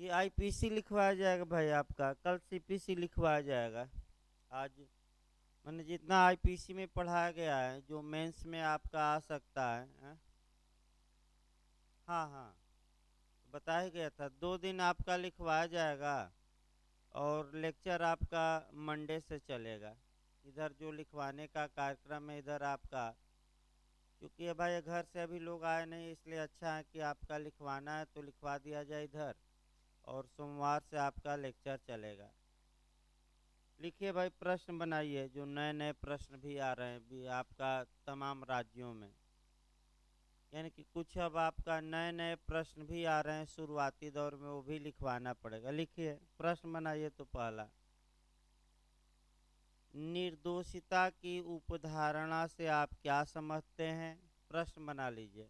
जी IPC लिखवाया जाएगा भाई, आपका कल सीपीसी लिखवाया जाएगा। आज मैंने जितना आईपीसी में पढ़ाया गया है, जो मेंस में आपका आ सकता है, हाँ हाँ, बताया गया था 2 दिन आपका लिखवाया जाएगा। और लेक्चर आपका मंडे से चलेगा। इधर जो लिखवाने का कार्यक्रम है इधर आपका, क्योंकि ये भाई घर से अभी लोग आए नहीं, इसलिए अच्छा है कि आपका लिखवाना है तो लिखवा दिया जाए इधर। और सोमवार से आपका लेक्चर चलेगा। लिखिए भाई, प्रश्न बनाइए, जो नए नए प्रश्न भी आ रहे हैं भी आपका तमाम राज्यों में। यानी कि कुछ अब आपका नए नए प्रश्न भी आ रहे हैं शुरुआती दौर में, वो भी लिखवाना पड़ेगा। लिखिए, प्रश्न बनाइए। तो पहला, निर्दोषिता की उपधारणा से आप क्या समझते हैं? प्रश्न बना लीजिए।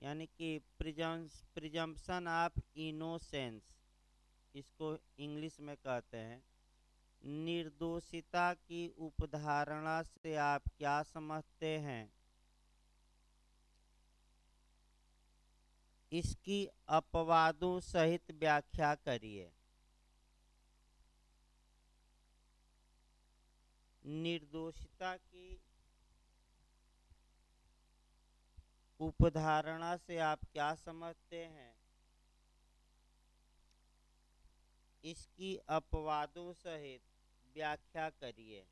यानी कि प्रिजम्पशन ऑफ इनोसेंस, इसको इंग्लिश में कहते हैं। निर्दोषिता की उपधारणा से आप क्या समझते हैं? इसकी अपवादों सहित व्याख्या करिए। निर्दोषिता की उपधारणा से आप क्या समझते हैं? इसकी अपवादों सहित व्याख्या करिए।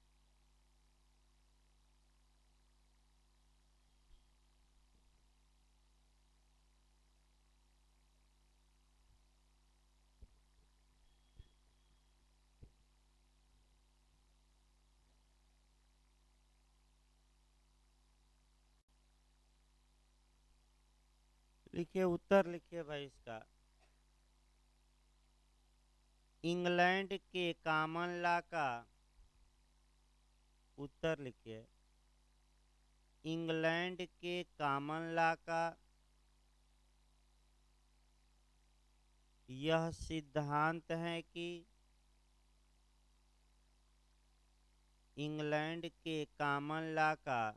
लिखिए, उत्तर लिखिए भाई इसका। इंग्लैंड के कॉमन लॉ का उत्तर लिखिए। इंग्लैंड के कॉमन लॉ का यह सिद्धांत है कि इंग्लैंड के कॉमन लॉ का,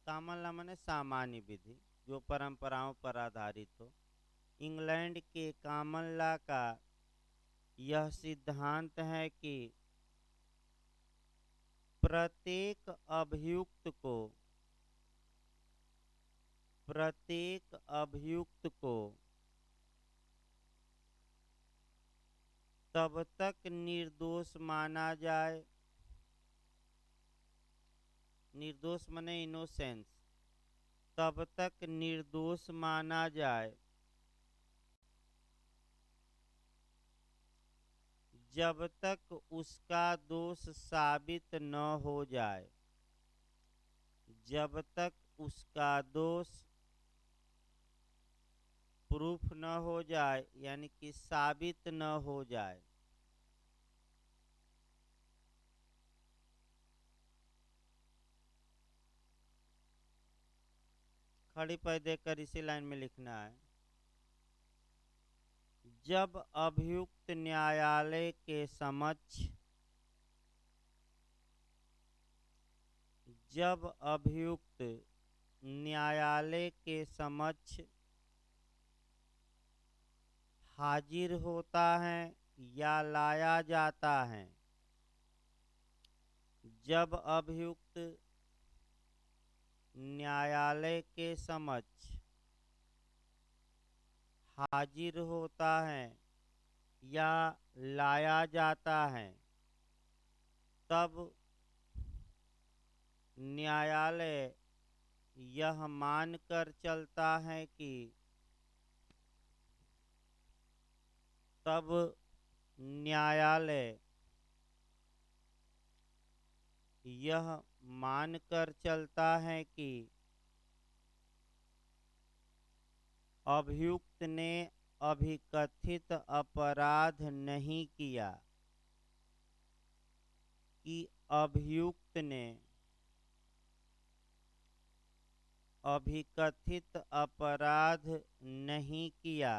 कॉमन लॉ माने सामान्य विधि, जो परंपराओं पर आधारित हो। इंग्लैंड के कॉमन लॉ का यह सिद्धांत है कि प्रत्येक अभियुक्त को प्रत्येक अभियुक्त को तब तक निर्दोष माना जाए, निर्दोष माने इनोसेंस, तब तक निर्दोष माना जाए जब तक उसका दोष साबित न हो जाए। जब तक उसका दोष प्रूफ न हो जाए, यानी कि साबित न हो जाए। खड़ी पैर देकर इसी लाइन में लिखना है। जब अभियुक्त न्यायालय के समक्ष जब अभियुक्त न्यायालय के समक्ष हाजिर होता है या लाया जाता है, जब अभियुक्त न्यायालय के समक्ष हाजिर होता है या लाया जाता है, तब न्यायालय यह मानकर चलता है कि तब न्यायालय यह मानकर चलता है कि अभियुक्त ने अभिकथित अपराध नहीं किया, कि अभियुक्त ने अभिकथित अपराध नहीं किया।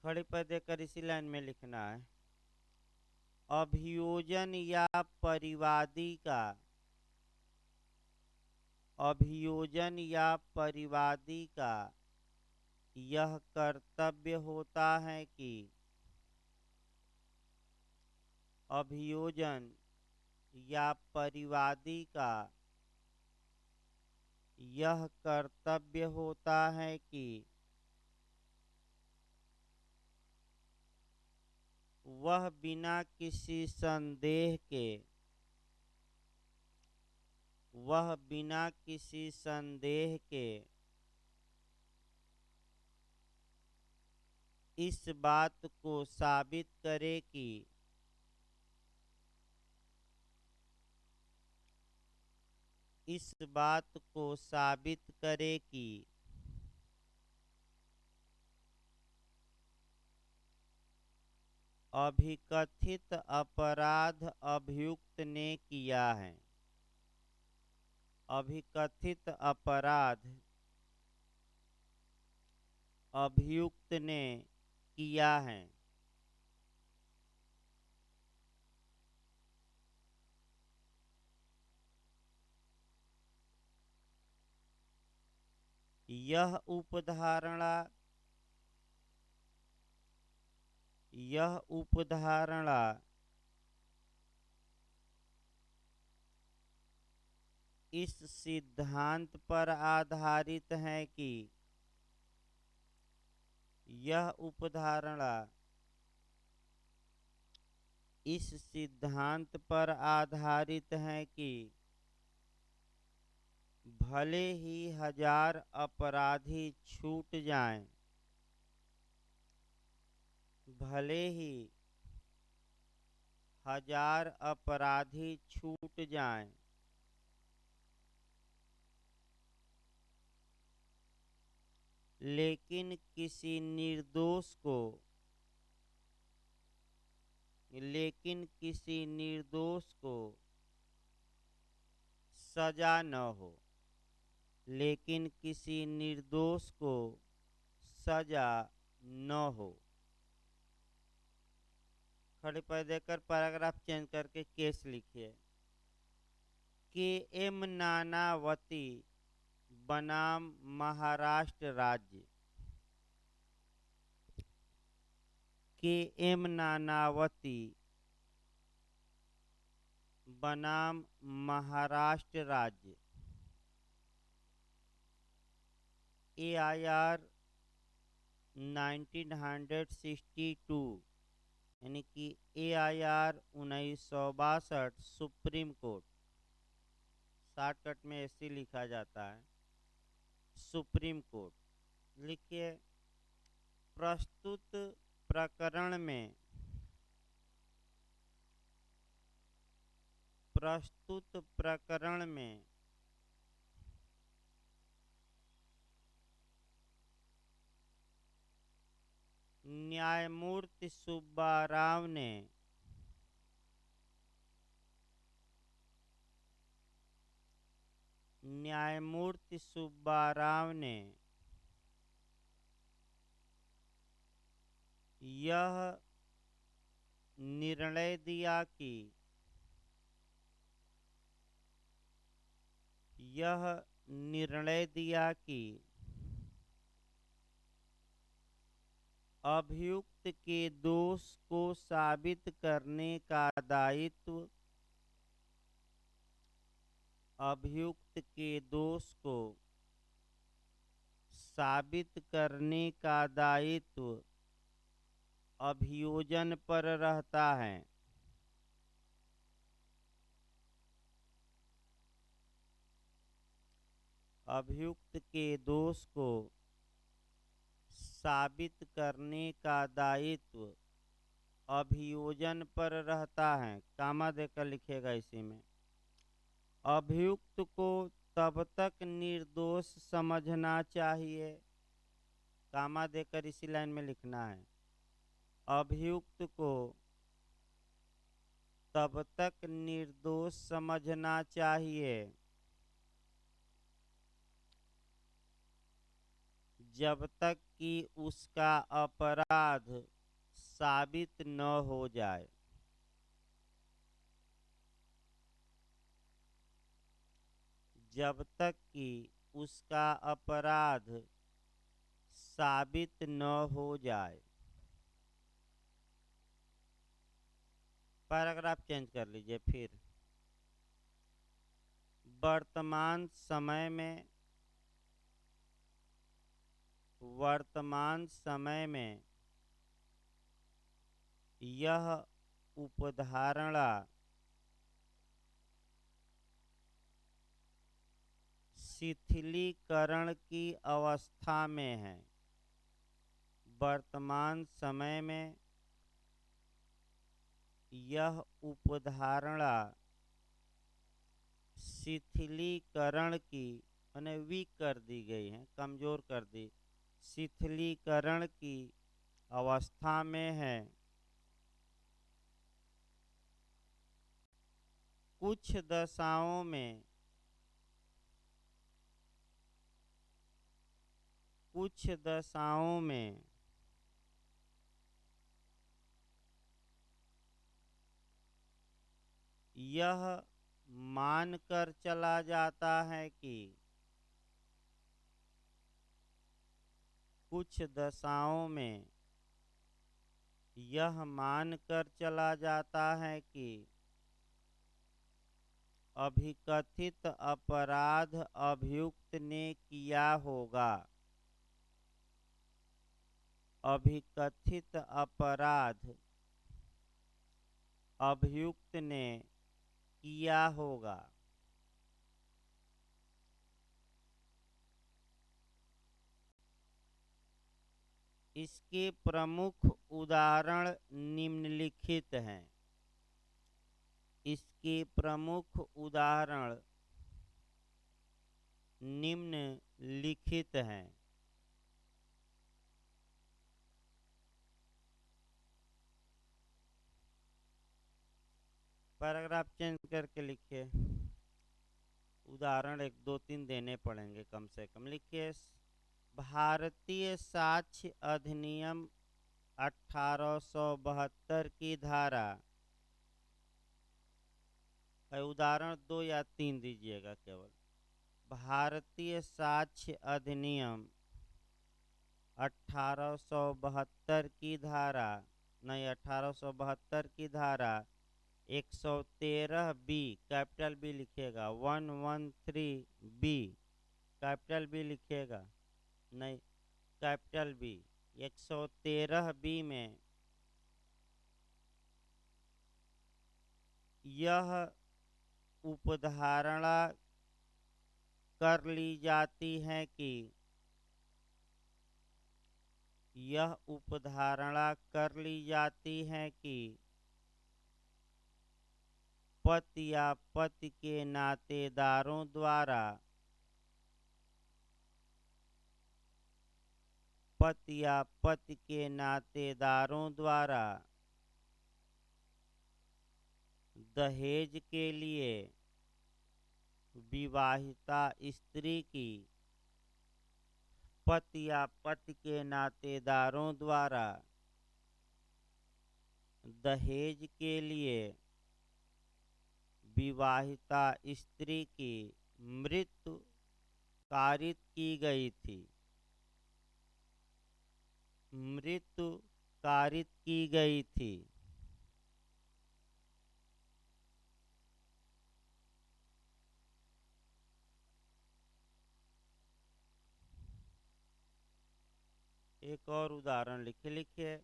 खड़ी पर देकर इसी लाइन में लिखना है। अभियोजन या परिवादी का अभियोजन या परिवादी का यह कर्तव्य होता है कि अभियोजन या परिवादी का यह कर्तव्य होता है कि वह बिना किसी संदेह के इस बात को साबित करे कि अभिकथित अपराध अभियुक्त ने किया है। अभिकथित अपराध अभियुक्त ने किया है। यह उपधारणा इस सिद्धांत पर आधारित है कि भले ही हजार अपराधी छूट जाएं, लेकिन किसी निर्दोष को सजा न हो। खड़े पैर देकर पैराग्राफ चेंज करके केस लिखिए। के एम नानावती बनाम महाराष्ट्र राज्य। के एम नानावती बनाम महाराष्ट्र राज्य। AIR 1962 यानी कि AIR 1962 सुप्रीम कोर्ट, शॉर्टकट में ऐसे लिखा जाता है सुप्रीम कोर्ट। लिखिए। प्रस्तुत प्रकरण में न्यायमूर्ति सुब्बाराव ने यह निर्णय दिया कि अभियुक्त के दोष को साबित करने का दायित्व अभियोजन पर रहता है। अभियुक्त के दोष को साबित करने का दायित्व अभियोजन पर रहता है। कामा देकर लिखेगा इसी में। अभियुक्त को तब तक निर्दोष समझना चाहिए, कामा देकर इसी लाइन में लिखना है। अभियुक्त को तब तक निर्दोष समझना चाहिए जब तक कि उसका अपराध साबित न हो जाए। जब तक कि उसका अपराध साबित न हो जाए। पैराग्राफ चेंज कर लीजिए फिर। वर्तमान समय में, वर्तमान समय में यह उपधारणा शिथिलीकरण की अवस्था में है। वर्तमान समय में यह उपधारणा शिथिलीकरण की, माने वीक कर दी गई है, कमजोर कर दी, शिथिलीकरण की अवस्था में है। कुछ दशाओं में, कुछ दशाओं में यह मानकर चला जाता है कि, कुछ दशाओं में यह मानकर चला जाता है कि अभिकथित अपराध अभियुक्त ने किया होगा। अभिकथित अपराध अभियुक्त ने किया होगा। इसके प्रमुख उदाहरण निम्नलिखित हैं। इसके प्रमुख उदाहरण निम्नलिखित हैं। पैराग्राफ चेंज करके लिखिए। उदाहरण 1 2 3 देने पड़ेंगे कम से कम। लिखिए, भारतीय साक्ष्य अधिनियम 1872 की धारा, उदाहरण 2 या 3 दीजिएगा केवल। भारतीय साक्ष्य अधिनियम 1872 की धारा, नहीं 1872 की धारा 113 बी, कैपिटल बी लिखिएगा। 113 बी, कैपिटल बी लिखिएगा, नहीं कैपिटल बी। 113 बी में यह उपधारणा कर ली जाती है कि, यह उपधारणा कर ली जाती है कि पति या पति के नातेदारों द्वारा, पति या पति के नातेदारों द्वारा दहेज के लिए विवाहिता स्त्री की, पति या पति के नातेदारों द्वारा दहेज के लिए विवाहिता स्त्री की मृत्यु कारित की गई थी। मृत्यु कारित की गई थी। एक और उदाहरण लिखिए।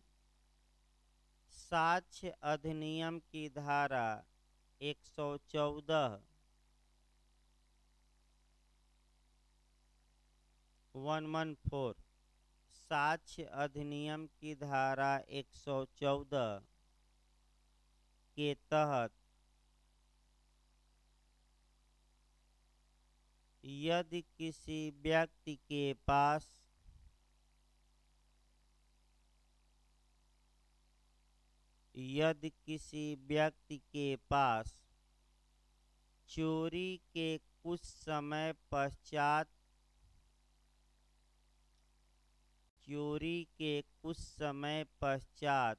साक्ष्य अधिनियम की धारा 114 114, साक्ष्य अधिनियम की धारा 114 के तहत यदि किसी व्यक्ति के पास चोरी के कुछ समय पश्चात, चोरी के कुछ समय पश्चात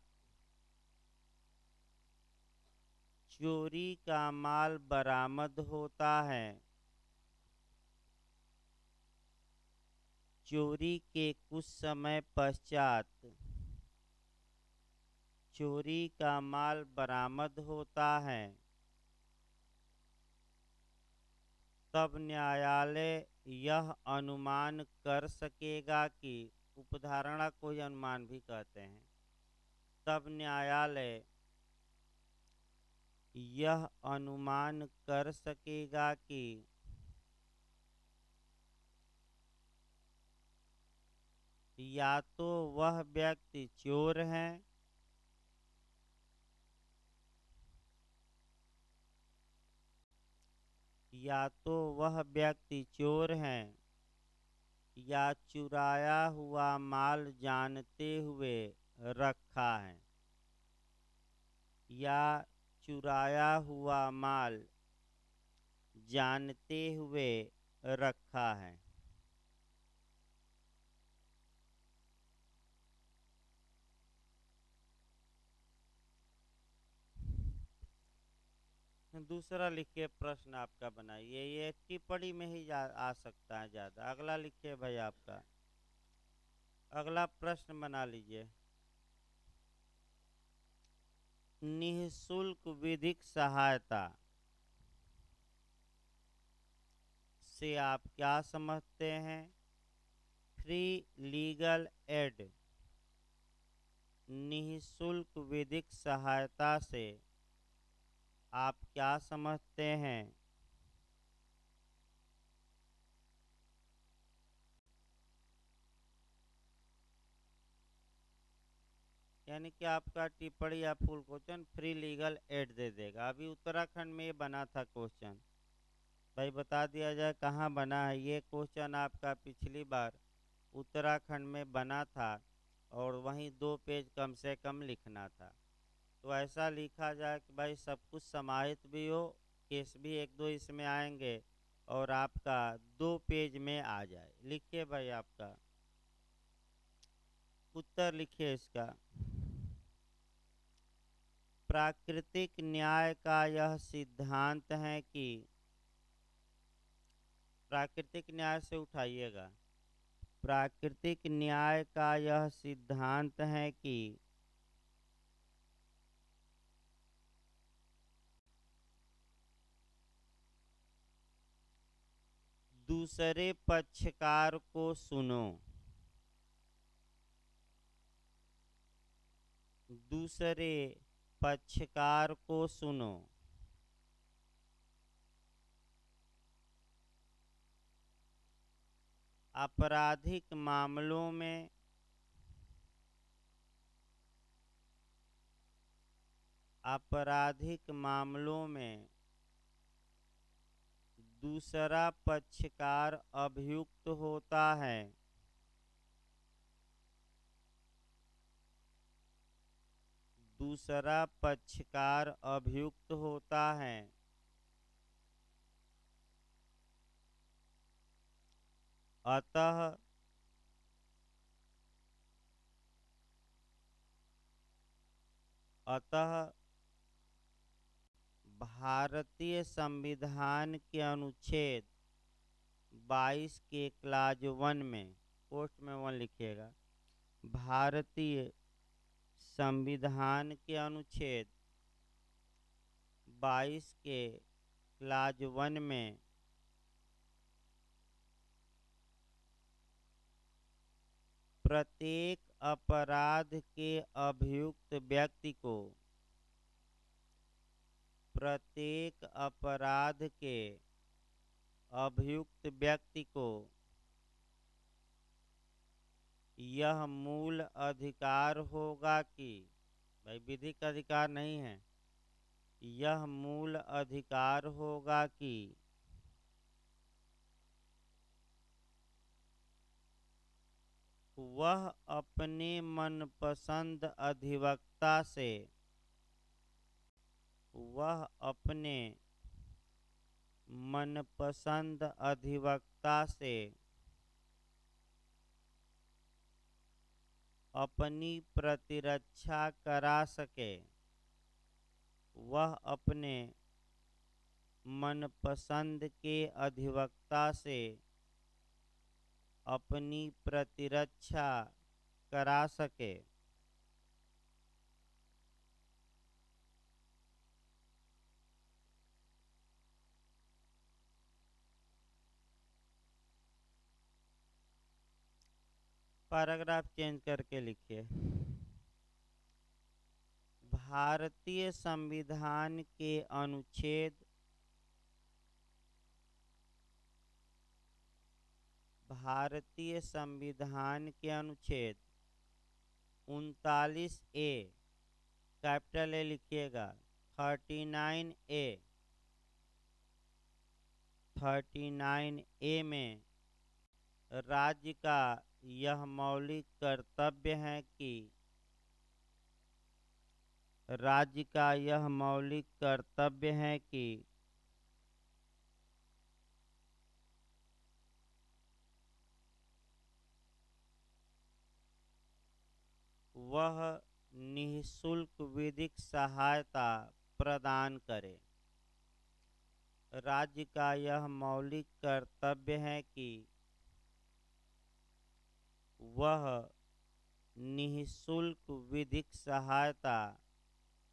चोरी का माल बरामद होता है, चोरी के कुछ समय पश्चात चोरी का माल बरामद होता है, तब न्यायालय यह अनुमान कर सकेगा कि उपधारणा को ही अनुमान भी कहते हैं। तब न्यायालय यह अनुमान कर सकेगा कि या तो वह व्यक्ति चोर है या तो वह व्यक्ति चोर है या चुराया हुआ माल जानते हुए रखा है, या चुराया हुआ माल जानते हुए रखा है। दूसरा लिखिए प्रश्न आपका बनाइए, ये टिप्पणी में ही आ सकता है ज़्यादा। अगला लिखिए भाई, आपका अगला प्रश्न बना लीजिए। निःशुल्क विधिक सहायता से आप क्या समझते हैं? फ्री लीगल एड, निःशुल्क विधिक सहायता से आप क्या समझते हैं? यानी कि आपका टिप्पणी या full question free legal aid दे देगा। अभी उत्तराखंड में ये बना था क्वेश्चन, भाई बता दिया जाए कहाँ बना है। ये क्वेश्चन आपका पिछली बार उत्तराखंड में बना था और वहीं 2 पेज कम से कम लिखना था। तो ऐसा लिखा जाए कि भाई सब कुछ समाहित भी हो, केस भी 1-2 इसमें आएंगे और आपका 2 पेज में आ जाए। लिखिए भाई, आपका उत्तर लिखिए इसका। प्राकृतिक न्याय का यह सिद्धांत है कि, प्राकृतिक न्याय से उठाइएगा, प्राकृतिक न्याय का यह सिद्धांत है कि दूसरे पक्षकार को सुनो, दूसरे पक्षकार को सुनो, आपराधिक मामलों में आपराधिक मामलों में दूसरा पक्षकार अभियुक्त होता है, दूसरा पक्षकार अभियुक्त होता है। अतः अतः भारतीय संविधान के अनुच्छेद 22 के क्लाज 1 में, पोस्ट में 1 लिखिएगा, भारतीय संविधान के अनुच्छेद 22 के क्लाज 1 में प्रत्येक अपराध के अभियुक्त व्यक्ति को, प्रत्येक अपराध के अभियुक्त व्यक्ति को यह मूल अधिकार होगा कि, भाई विधिक अधिकार नहीं है, यह मूल अधिकार होगा कि वह अपने मनपसंद अधिवक्ता से, वह अपने मनपसंद अधिवक्ता से अपनी प्रतिरक्षा करा सके, वह अपने मनपसंद के अधिवक्ता से अपनी प्रतिरक्षा करा सके। पैराग्राफ चेंज करके लिखिए। भारतीय संविधान के अनुच्छेद भारतीय संविधान के अनुच्छेद 39A, कैपिटल ए लिखिएगा, 39A में राज्य का यह मौलिक कर्तव्य है कि वह निःशुल्क विधिक सहायता प्रदान करे। राज्य का यह मौलिक कर्तव्य है कि वह निःशुल्क विधिक सहायता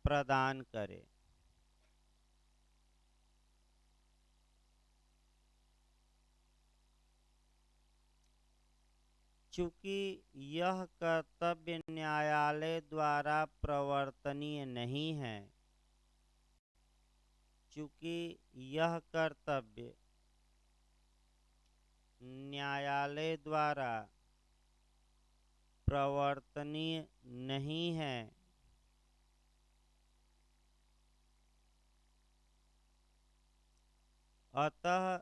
प्रदान करे। चूंकि यह कर्तव्य न्यायालय द्वारा प्रवर्तनीय नहीं है, चूंकि यह कर्तव्य न्यायालय द्वारा प्रवर्तनीय नहीं है, अतः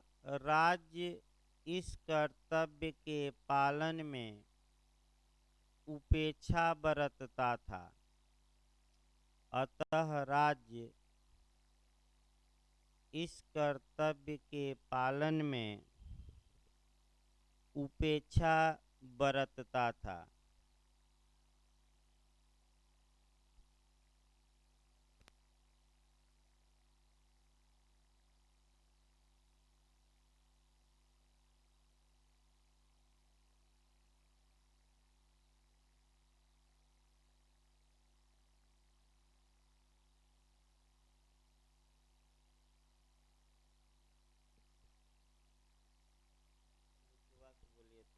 राज्य इस कर्तव्य के पालन में उपेक्षा बरतता था। अतः राज्य इस कर्तव्य के पालन में उपेक्षा बरतता था। बोलिए तो।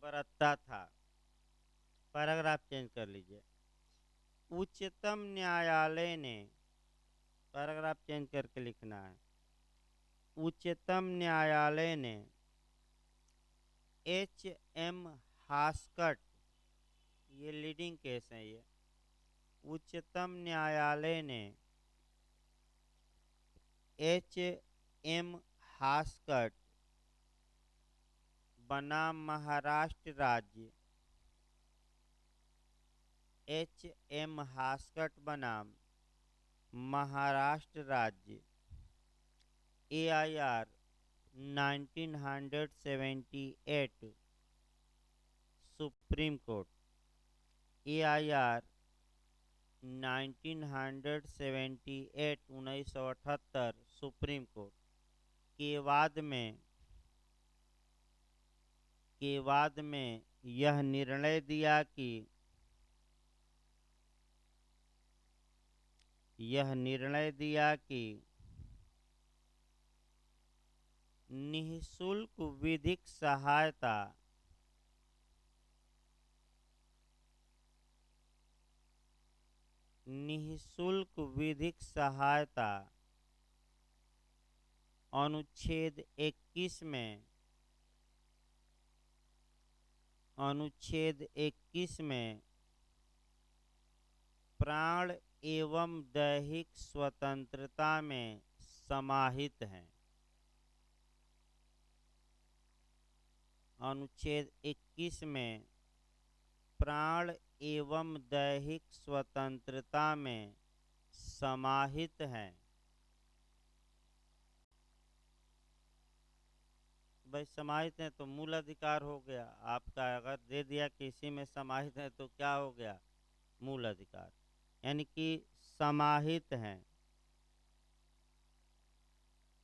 बरतता था। पैराग्राफ चेंज कर लीजिए। उच्चतम न्यायालय ने, पैराग्राफ चेंज करके लिखना है, उच्चतम न्यायालय ने H.M. हास्कट, ये लीडिंग केस है, ये उच्चतम न्यायालय ने H.M. हास्कट बनाम महाराष्ट्र राज्य, H.M. हास्कट बनाम महाराष्ट्र राज्य AIR 1978 supreme court, AIR 1978 supreme court के बाद में यह निर्णय दिया कि निःशुल्क विधिक सहायता अनुच्छेद 21 में प्राण एवं दैहिक स्वतंत्रता में समाहित है। अनुच्छेद 21 में प्राण एवं दैहिक स्वतंत्रता में समाहित है। भाई समाहित है तो मूल अधिकार हो गया आपका। अगर दे दिया कि इसी में समाहित है तो क्या हो गया? मूल अधिकार। यानी कि समाहित हैं,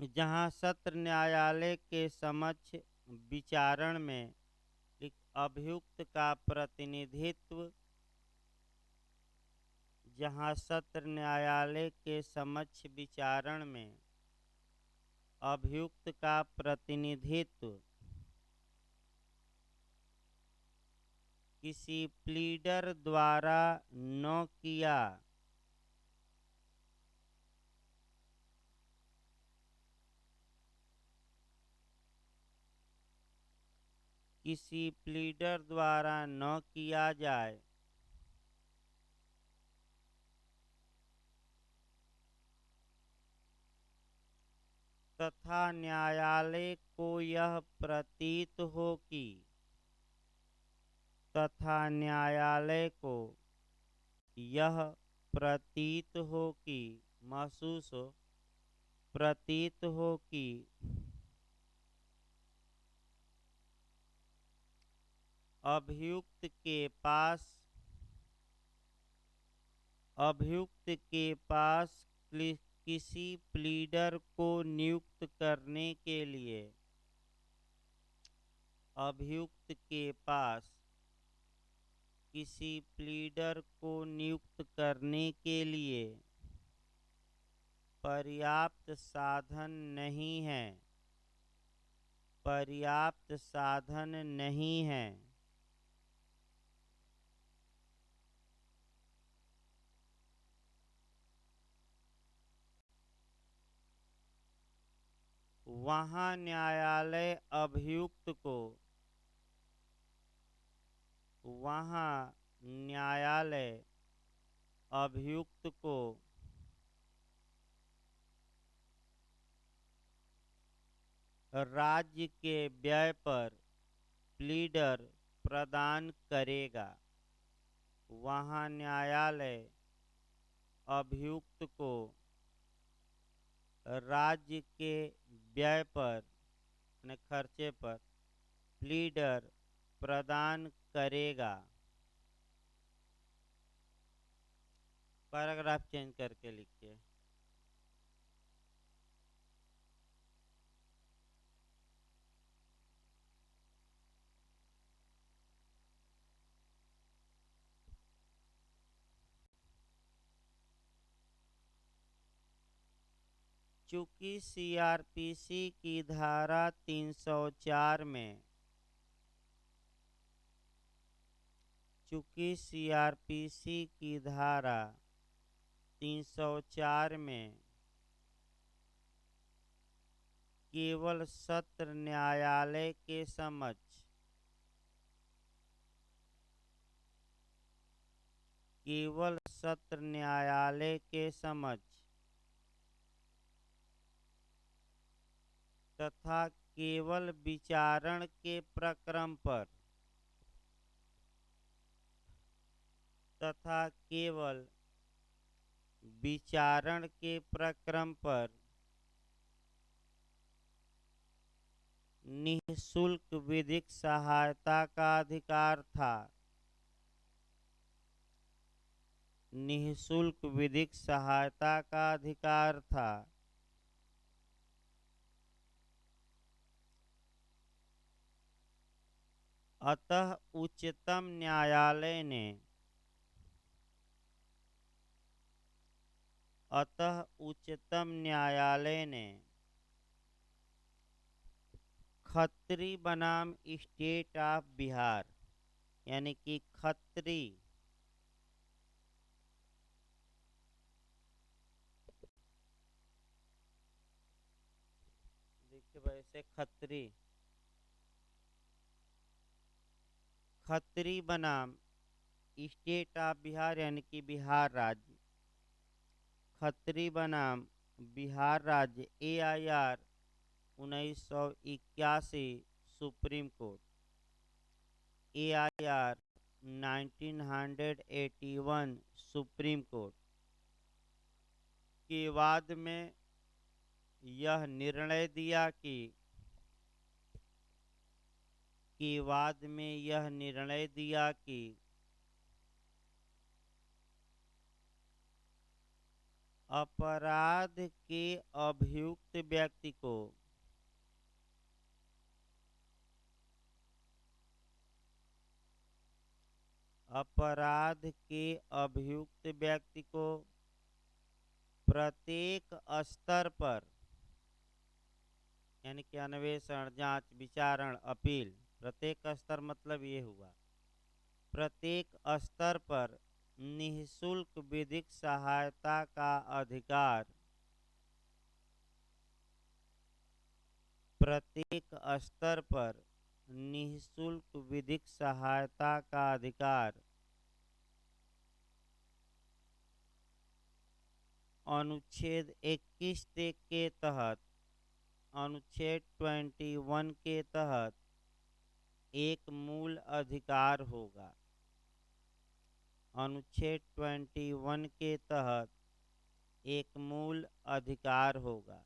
जहां सत्र न्यायालय के समक्ष विचारण में अभियुक्त का प्रतिनिधित्व जहां सत्र न्यायालय के समक्ष विचारण में अभियुक्त का प्रतिनिधित्व किसी प्लीडर द्वारा न किया किसी प्लीडर द्वारा न किया जाए तथा न्यायालय को यह प्रतीत हो कि तथा न्यायालय को यह प्रतीत हो कि महसूस हो प्रतीत हो कि अभियुक्त के पास किसी प्लीडर को नियुक्त करने के लिए अभियुक्त के पास किसी प्लीडर को नियुक्त करने के लिए पर्याप्त साधन नहीं है पर्याप्त साधन नहीं है वहाँ न्यायालय अभियुक्त को वहाँ न्यायालय अभियुक्त को राज्य के व्यय पर प्लीडर प्रदान करेगा वहाँ न्यायालय अभियुक्त को राज्य के व्यय पर खर्चे पर प्लीडर प्रदान करेगा। पैराग्राफ चेंज करके लिखिए। चूंकि सीआरपीसी की धारा 304 में चूंकि सीआरपीसी की धारा 304 में केवल सत्र न्यायालय के समक्ष केवल सत्र न्यायालय के समक्ष तथा केवल विचारण के प्रक्रम पर तथा केवल विचारण के प्रक्रम पर निःशुल्क विधिक सहायता का अधिकार था निःशुल्क विधिक सहायता का अधिकार था अतः उच्चतम न्यायालय ने खत्री बनाम स्टेट ऑफ बिहार यानी कि खत्री देखिए वैसे खत्री बनाम स्टेट ऑफ बिहार यानी कि बिहार राज्य खत्री बनाम बिहार राज्य AIR 1981 supreme court AIR 1981 supreme court के बाद में यह निर्णय दिया कि अपराध के अभियुक्त व्यक्ति को अपराध के अभियुक्त व्यक्ति को प्रत्येक स्तर पर, यानी कि अन्वेषण, जांच, विचारण, अपील, प्रत्येक स्तर मतलब ये हुआ प्रत्येक स्तर पर निःशुल्क विधिक सहायता का अधिकार, प्रत्येक स्तर पर निःशुल्क विधिक सहायता का अधिकार अनुच्छेद 21 के तहत, अनुच्छेद 21 के तहत एक मूल अधिकार होगा। अनुच्छेद 21 के तहत एक मूल अधिकार होगा,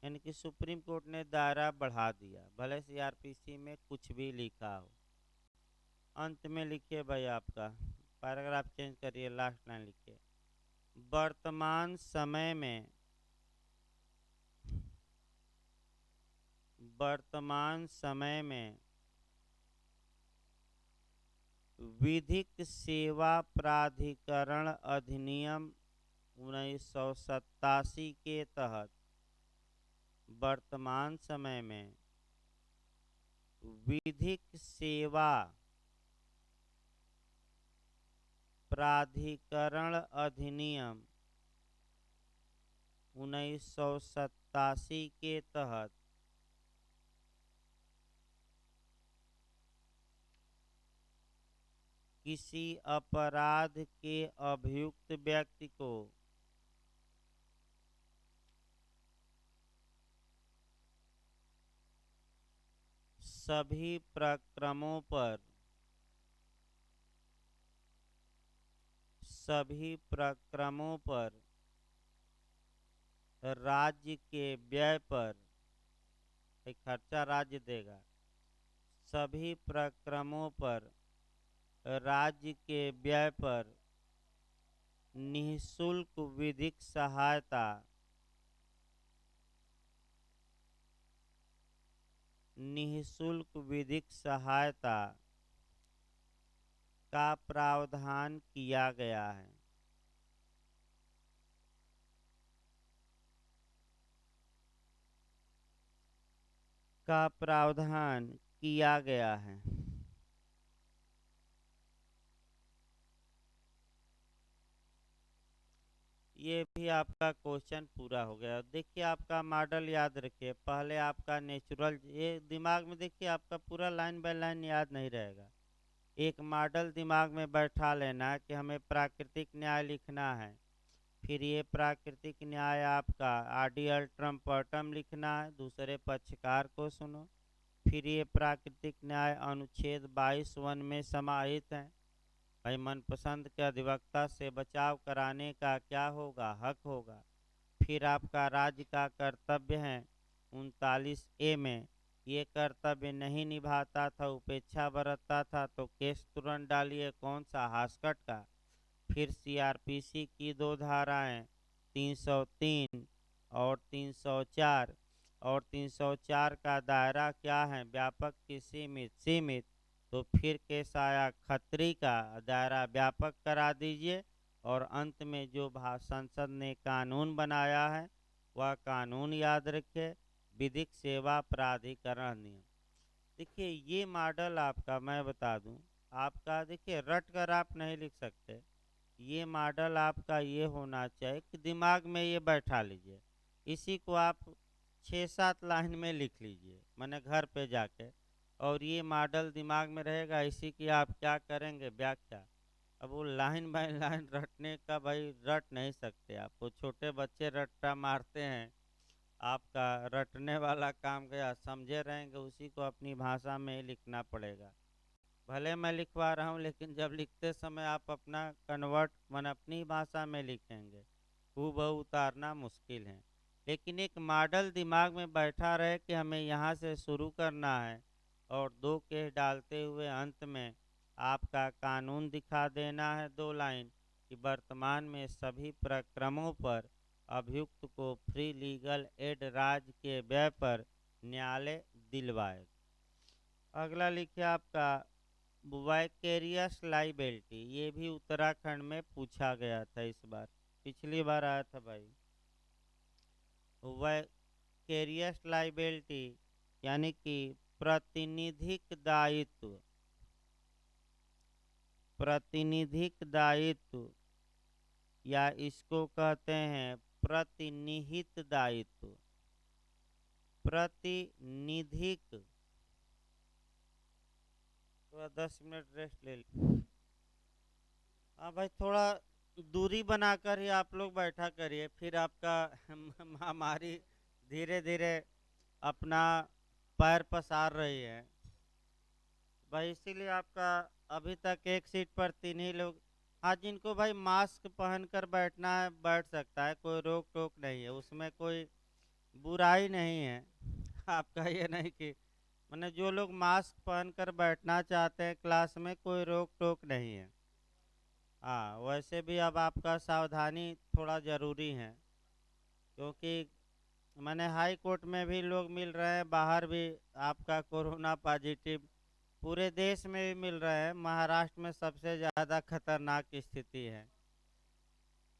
यानी कि सुप्रीम कोर्ट ने दायरा बढ़ा दिया, भले सीआरपीसी में कुछ भी लिखा हो। अंत में लिखिए भाई, आपका पैराग्राफ चेंज करिए, लास्ट लाइन लिखिए, वर्तमान समय में विधिक सेवा प्राधिकरण अधिनियम 1987 के तहत, वर्तमान समय में विधिक सेवा प्राधिकरण अधिनियम 1987 के तहत किसी अपराध के अभियुक्त व्यक्ति को सभी प्रक्रमों पर राज्य के व्यय पर, एक खर्चा राज्य देगा, सभी प्रक्रमों पर राज्य के व्यय पर निःशुल्क विधिक सहायता का प्रावधान किया गया है। ये भी आपका क्वेश्चन पूरा हो गया। देखिए आपका मॉडल याद रखिए, पहले आपका नेचुरल, ये दिमाग में देखिए आपका पूरा लाइन बाय लाइन याद नहीं रहेगा। एक मॉडल दिमाग में बैठा लेना है कि हमें प्राकृतिक न्याय लिखना है, फिर ये प्राकृतिक न्याय आपका आडि अल्ट्रम पर्टम लिखना है, दूसरे पक्षकार को सुनो, फिर ये प्राकृतिक न्याय अनुच्छेद 22(1) में समाहित है। भाई मनपसंद के अधिवक्ता से बचाव कराने का क्या होगा, हक होगा। फिर आपका राज्य का कर्तव्य है 39A में, ये कर्तव्य नहीं निभाता था, उपेक्षा बरतता था तो केस तुरंत डालिए, कौन सा, हास्कट का। फिर सीआरपीसी की 2 धाराएं 303 और 304, और 304 का दायरा क्या है, व्यापक की सीमित, तो फिर केस आया खत्री का, दायरा व्यापक करा दीजिए। और अंत में जो संसद ने कानून बनाया है वह कानून याद रखे, विधिक सेवा प्राधिकरण नियम। देखिए ये मॉडल आपका, मैं बता दूं आपका, देखिए रट कर आप नहीं लिख सकते, ये मॉडल आपका ये होना चाहिए कि दिमाग में ये बैठा लीजिए, इसी को आप 6-7 लाइन में लिख लीजिए, मैंने घर पे जाके, और ये मॉडल दिमाग में रहेगा, इसी की आप क्या करेंगे, व्याख्या। अब वो लाइन बाय लाइन रटने का भाई रट नहीं सकते आप, वो छोटे बच्चे रट्टा मारते हैं, आपका रटने वाला काम गया, समझे रहेंगे, उसी को अपनी भाषा में ही लिखना पड़ेगा। भले मैं लिखवा रहा हूँ लेकिन जब लिखते समय आप अपना कन्वर्ट मन अपनी भाषा में लिखेंगे, हूबहू उतारना मुश्किल है। लेकिन एक मॉडल दिमाग में बैठा रहे कि हमें यहाँ से शुरू करना है और 2 केस डालते हुए अंत में आपका कानून दिखा देना है 2 लाइन, कि वर्तमान में सभी प्रकरणों पर अभियुक्त को फ्री लीगल एड राज्य के व्यय पर न्यायालय दिलवाएगा। अगला लिखिए आपका वाइकेरियस लाइबिलिटी। ये भी उत्तराखंड में पूछा गया था, इस बार पिछली बार आया था भाई। वाइकेरियस लाइबिलिटी यानी कि प्रतिनिधिक दायित्व, प्रतिनिधिक दायित्व या इसको कहते हैं प्रतिनिहित दायित्व। प्रतिनिधिक, थोड़ा 10 मिनट रेस्ट ले ली। हाँ भाई, थोड़ा दूरी बनाकर ही आप लोग बैठा करिए, फिर आपका हमारी धीरे धीरे अपना पैर पसार रही है भाई, इसीलिए आपका अभी तक एक सीट पर 3 ही लोग। हाँ, जिनको भाई मास्क पहनकर बैठना है बैठ सकता है, कोई रोक टोक नहीं है, उसमें कोई बुराई नहीं है। आपका ये नहीं कि मैंने, जो लोग मास्क पहनकर बैठना चाहते हैं क्लास में, कोई रोक टोक नहीं है। हाँ, वैसे भी अब आपका सावधानी थोड़ा ज़रूरी है, क्योंकि मैंने हाई कोर्ट में भी लोग मिल रहे हैं, बाहर भी आपका कोरोना पॉजिटिव पूरे देश में भी मिल रहे हैं। महाराष्ट्र में सबसे ज़्यादा खतरनाक स्थिति है।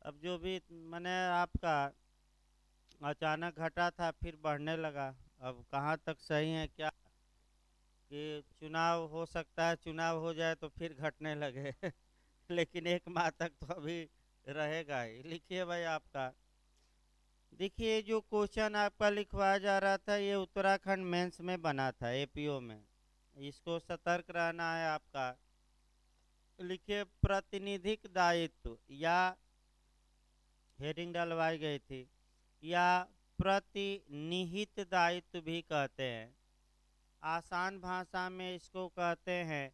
अब जो भी मैंने आपका अचानक घटा था फिर बढ़ने लगा, अब कहाँ तक सही है क्या, कि चुनाव हो सकता है, चुनाव हो जाए तो फिर घटने लगे लेकिन 1 माह तक तो अभी रहेगा ही। लिखिए भाई आपका, देखिए जो क्वेश्चन आपका लिखवाया जा रहा था ये उत्तराखंड मेंस में बना था, एपीओ में, इसको सतर्क रहना है आपका। लिखिए प्रतिनिधिक दायित्व, या हेडिंग डलवाई गई थी, या प्रतिनिहित दायित्व भी कहते हैं। आसान भाषा में इसको कहते हैं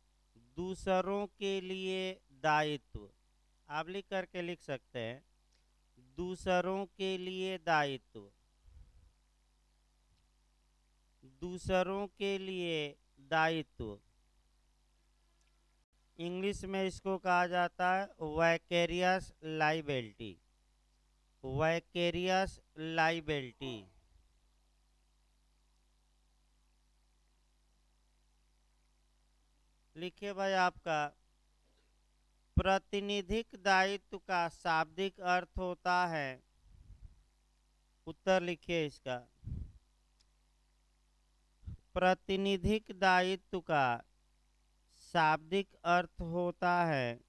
दूसरों के लिए दायित्व। आप लिख करके लिख सकते हैं दूसरों के लिए दायित्व, दूसरों के लिए दायित्व। इंग्लिश में इसको कहा जाता है वाइकेरियस लाइबिलिटी, वाइकेरियस लाइबिलिटी। लिखिए भाई आपका, प्रतिनिधिक दायित्व का शाब्दिक अर्थ होता है, उत्तर लिखिए इसका, प्रतिनिधिक दायित्व का शाब्दिक अर्थ होता है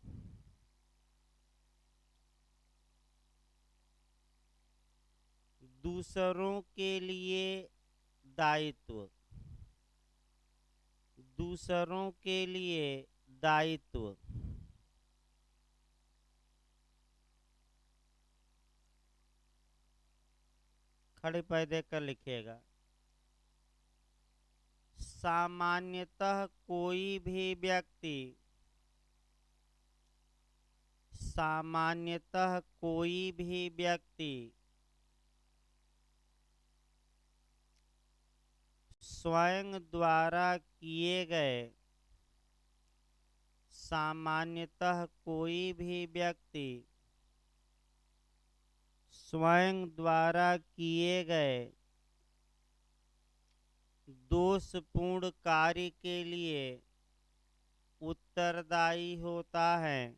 दूसरों के लिए दायित्व, दूसरों के लिए दायित्व। खड़े पैर देकर लिखिएगा। सामान्यतः कोई भी व्यक्ति, सामान्यतः कोई भी व्यक्ति स्वयं द्वारा किए गए, सामान्यतः कोई भी व्यक्ति स्वयं द्वारा किए गए दोषपूर्ण कार्य के लिए उत्तरदायी होता है।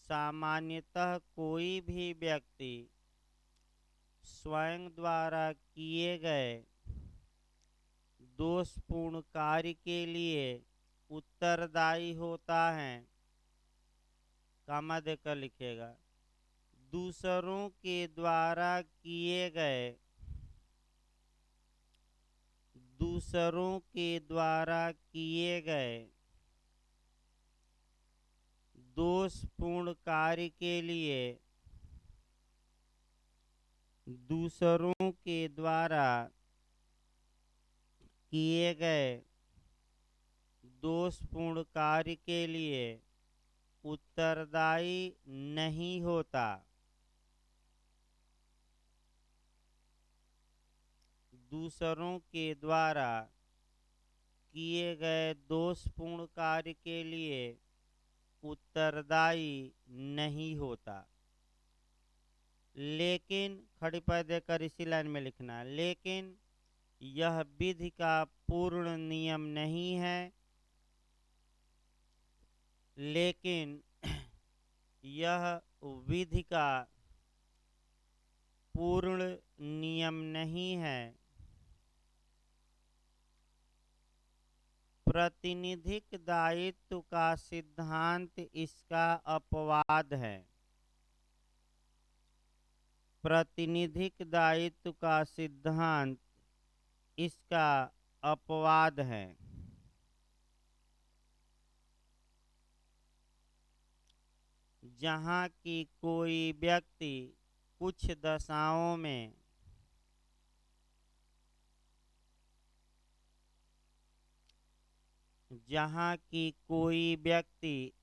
सामान्यतः कोई भी व्यक्ति स्वयं द्वारा किए गए दोषपूर्ण कार्य के लिए उत्तरदायी होता है, कामा देकर लिखिएगा, दूसरों के द्वारा किए गए, दूसरों के द्वारा किए गए दोषपूर्ण कार्य के लिए, दूसरों के द्वारा किए गए दोषपूर्ण कार्य के लिए उत्तरदायी नहीं होता, दूसरों के द्वारा किए गए दोषपूर्ण कार्य के लिए उत्तरदायी नहीं होता। लेकिन खड़ी पद देकर इसी लाइन में लिखना है, लेकिन यह विधि का पूर्ण नियम नहीं है। लेकिन यह विधि का पूर्ण नियम नहीं है। प्रतिनिधिक दायित्व का सिद्धांत इसका अपवाद है। प्रतिनिधिक दायित्व का सिद्धांत इसका अपवाद है। जहाँ की कोई व्यक्ति कुछ दशाओं में जहाँ की कोई व्यक्ति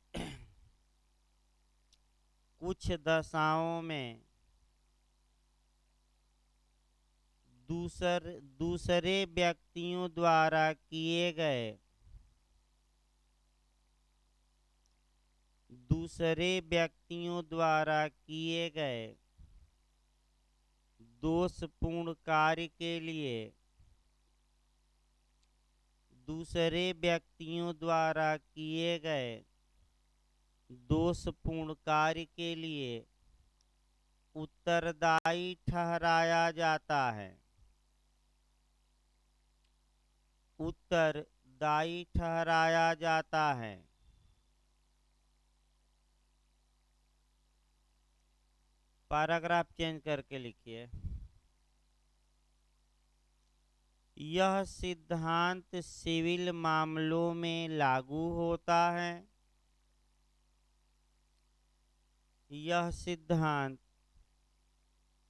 कुछ दशाओं में दूसरे व्यक्तियों द्वारा किए गए दोषपूर्ण कार्य के लिए दूसरे व्यक्तियों द्वारा किए गए दोषपूर्ण कार्य के लिए उत्तरदायी ठहराया जाता है। उत्तरदायी ठहराया जाता है। पैराग्राफ चेंज करके लिखिए। यह सिद्धांत सिविल मामलों में लागू होता है। यह सिद्धांत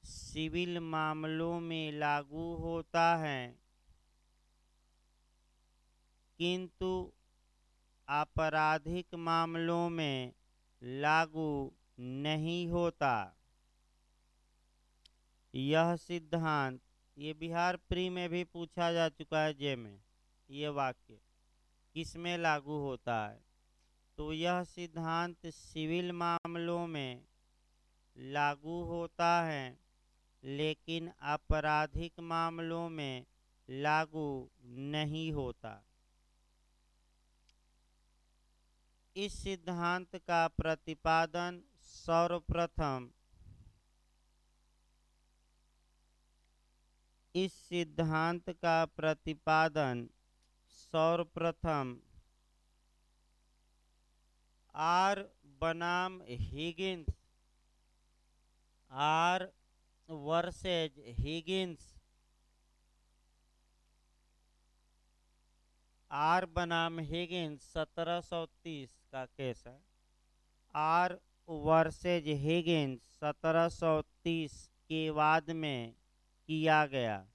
सिविल मामलों में लागू होता है, किंतु आपराधिक मामलों में लागू नहीं होता। यह सिद्धांत, ये बिहार प्री में भी पूछा जा चुका है जे में, ये वाक्य किस में लागू होता है? तो यह सिद्धांत सिविल मामलों में लागू होता है, लेकिन आपराधिक मामलों में लागू नहीं होता। इस सिद्धांत का प्रतिपादन सर्वप्रथम आर बनाम Higgins R versus Higgins R बनाम हिगिंस 1730 का केस है। आर वर्सेज हिगिंस 1730 के बाद में किया गया।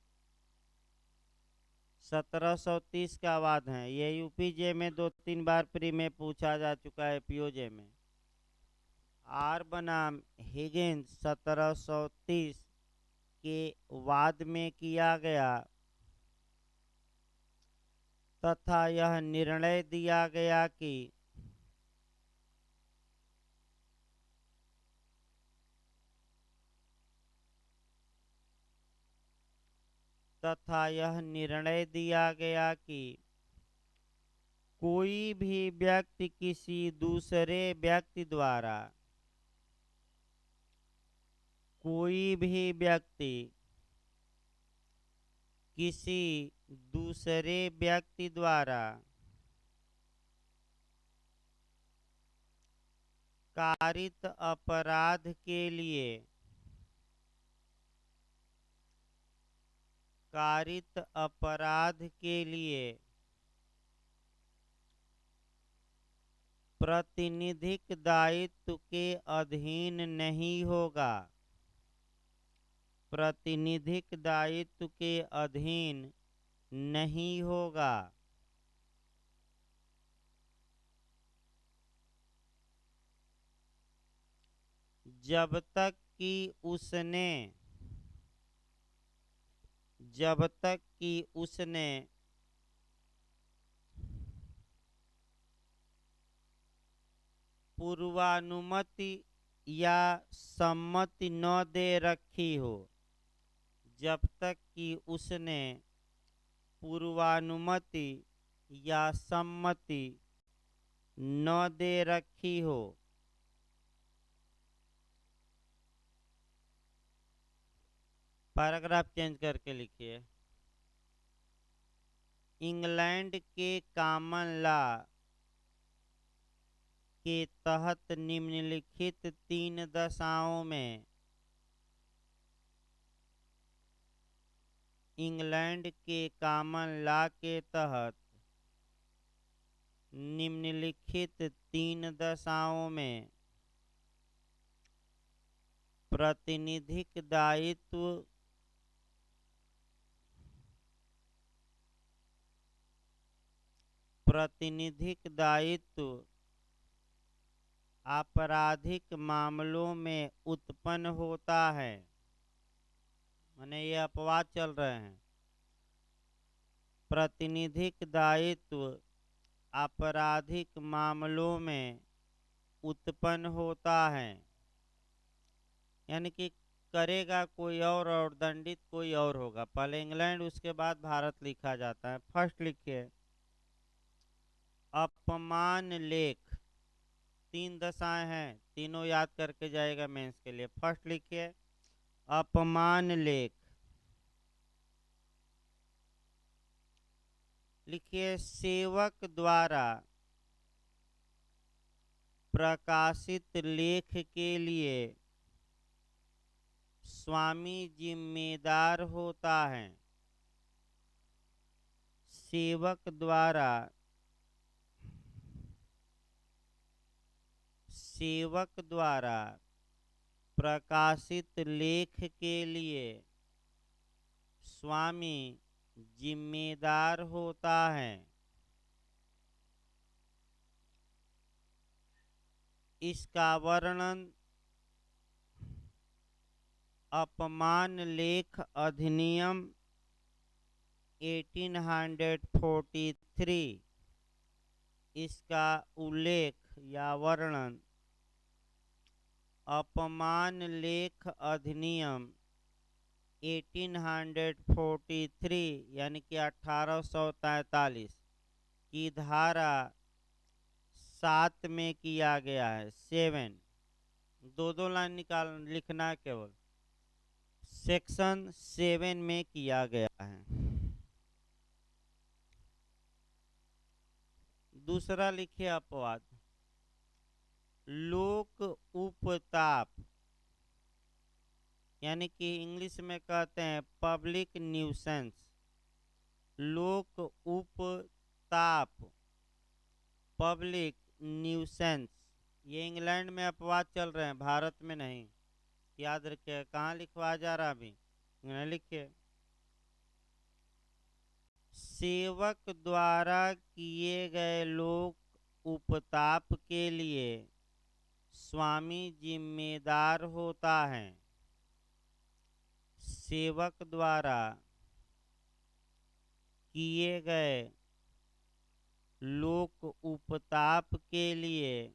1730 का वाद है। ये यूपीजे में 2-3 बार प्री में पूछा जा चुका है, पीओजे में। आर बनाम हिगिंस 1730 के वाद में किया गया तथा यह निर्णय दिया गया कि कोई भी व्यक्ति किसी दूसरे व्यक्ति द्वारा कारित अपराध के लिए प्रतिनिधिक दायित्व के अधीन नहीं होगा। प्रतिनिधिक दायित्व के अधीन नहीं होगा। जब तक कि उसने पूर्वानुमति या सम्मति न दे रखी हो, जब तक कि उसने पूर्वानुमति या सम्मति न दे रखी हो। पैराग्राफ चेंज करके लिखिए। इंग्लैंड के कॉमन लॉ के तहत निम्नलिखित 3 दशाओं में इंग्लैंड के कॉमन लॉ के तहत निम्नलिखित 3 दशाओं में प्रातिनिधिक दायित्व आपराधिक मामलों में उत्पन्न होता है। माने ये अपवाद चल रहे हैं। प्रातिनिधिक दायित्व आपराधिक मामलों में उत्पन्न होता है, यानी कि करेगा कोई और दंडित कोई और होगा। पहले इंग्लैंड उसके बाद भारत लिखा जाता है। फर्स्ट लिखिए अपमान लेख। 3 दशाएं हैं, तीनों याद करके जाएगा मेंस के लिए। फर्स्ट लिखिए अपमान लेख। लिखिए सेवक द्वारा प्रकाशित लेख के लिए स्वामी जिम्मेदार होता है। सेवक द्वारा प्रकाशित लेख के लिए स्वामी जिम्मेदार होता है। इसका वर्णन अपमान लेख अधिनियम 1843, इसका उल्लेख या वर्णन अपमान लेख अधिनियम 1843 यानी कि 1843 की धारा 7 में किया गया है। 7 दो लाइन लिखना है, केवल सेक्शन 7 में किया गया है। दूसरा लिखिए अपवाद लोक उपताप, यानी कि इंग्लिश में कहते हैं पब्लिक न्यूसेंस। लोक उपताप पब्लिक न्यूसेंस, ये इंग्लैंड में अपवाद चल रहे हैं, भारत में नहीं। याद रखिए कहाँ लिखवा जा रहा अभी लिखिए सेवक द्वारा किए गए लोक उपताप के लिए स्वामी जिम्मेदार होता है। सेवक द्वारा किए गए लोक उपताप के लिए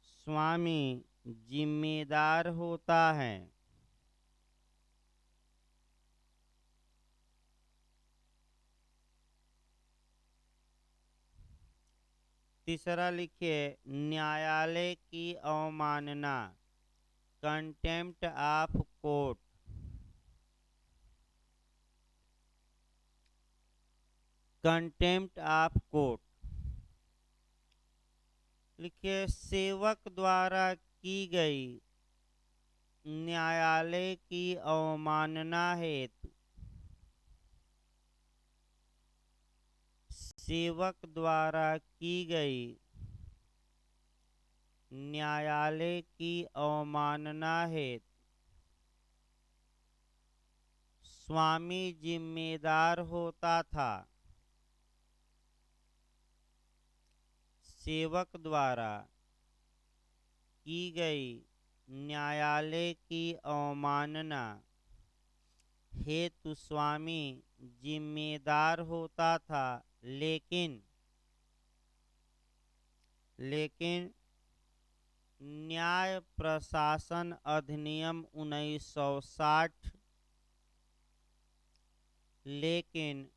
स्वामी जिम्मेदार होता है। तीसरा लिखिए न्यायालय की अवमानना contempt of court. Contempt of court लिखिए सेवक द्वारा की गई न्यायालय की अवमानना हेतु सेवक द्वारा की गई न्यायालय की अवमानना हेतु स्वामी जिम्मेदार होता था। सेवक द्वारा की गई न्यायालय की अवमानना हेतु स्वामी जिम्मेदार होता था, लेकिन न्याय प्रशासन अधिनियम 1960, लेकिन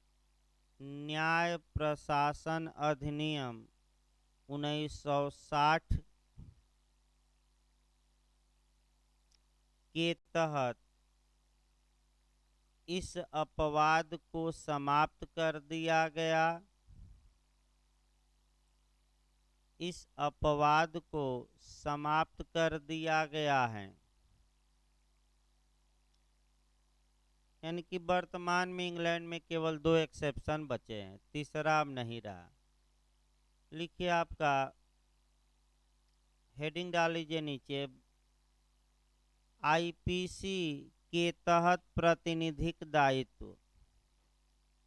न्याय प्रशासन अधिनियम 1960 के तहत इस अपवाद को समाप्त कर दिया गया। इस अपवाद को समाप्त कर दिया गया है, यानी कि वर्तमान में इंग्लैंड में केवल 2 एक्सेप्शन बचे हैं, तीसरा अब नहीं रहा। लिखिए, आपका हेडिंग डाल लीजिए नीचे, आईपीसी के तहत प्रातिनिधिक दायित्व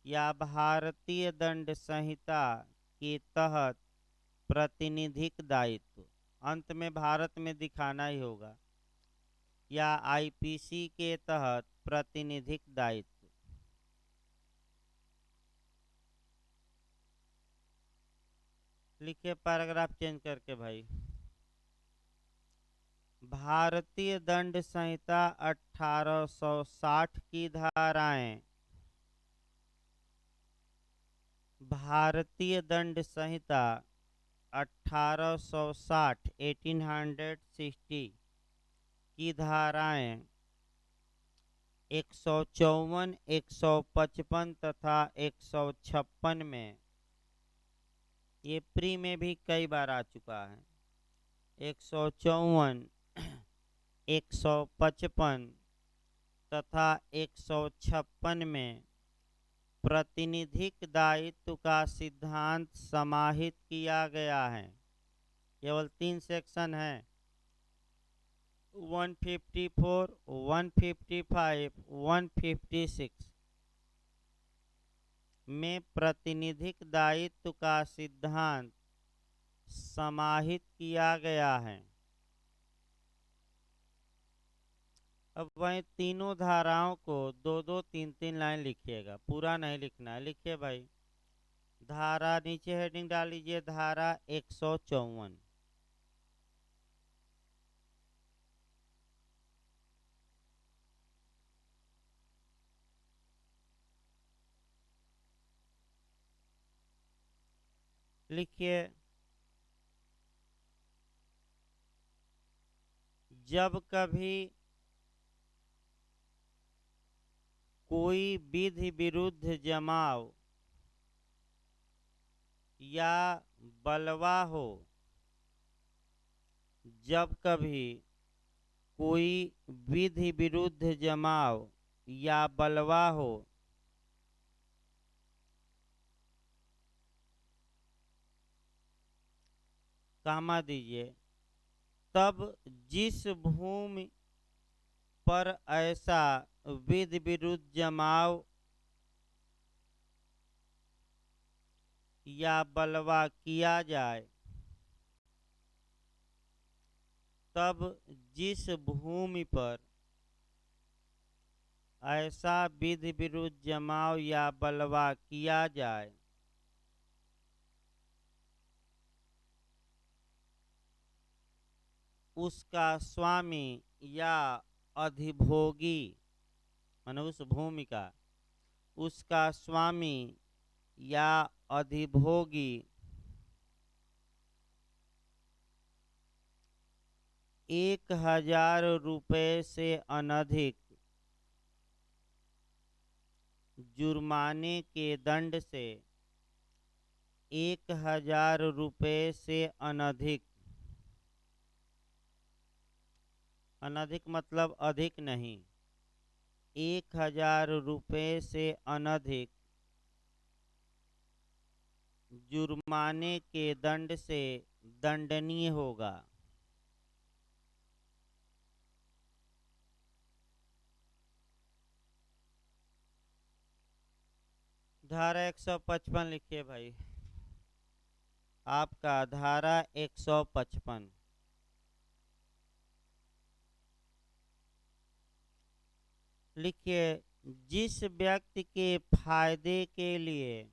या भारतीय दंड संहिता के तहत प्रातिनिधिक दायित्व, अंत में भारत में दिखाना ही होगा, या आईपीसी के तहत प्रातिनिधिक दायित्व। लिखिए पैराग्राफ चेंज करके भाई, भारतीय दंड संहिता 1860 की धाराएं, भारतीय दंड संहिता 1860 1860 की धाराएं 154, 155 तथा 156 में, ये प्री में भी कई बार आ चुका है, 154, 155 तथा 156 में प्रातिनिधिक दायित्व का सिद्धांत समाहित किया गया है। केवल 3 सेक्शन है, 154, 155, 156 में प्रातिनिधिक दायित्व का सिद्धांत समाहित किया गया है। अब वही तीनों धाराओं को 2-2, 3-3 लाइन लिखिएगा, पूरा नहीं लिखना है। लिखिए भाई, धारा, नीचे हेडिंग डाल लीजिए, धारा 154, लिखिए, जब कभी कोई विधि विरुद्ध जमाव या बलवा हो, जब कभी कोई विधि विरुद्ध जमाव या बलवा हो, कामा दीजिए, तब जिस भूमि पर ऐसा विधि विरुद्ध जमाव या बलवा किया जाए, तब जिस भूमि पर ऐसा विधि विरुद्ध जमाव या बलवा किया जाए, उसका स्वामी या अधिभोगी, माने उस भूमि का, उसका स्वामी या अधिभोगी 1000 रुपये से अनधिक जुर्माने के दंड से, 1000 रुपये से अनधिक, अनधिक मतलब अधिक नहीं, 1000 रुपये से अनधिक जुर्माने के दंड से दंडनीय होगा। धारा 155 लिखिए भाई, आपका धारा 155, लिखिए, जिस व्यक्ति के फायदे के लिए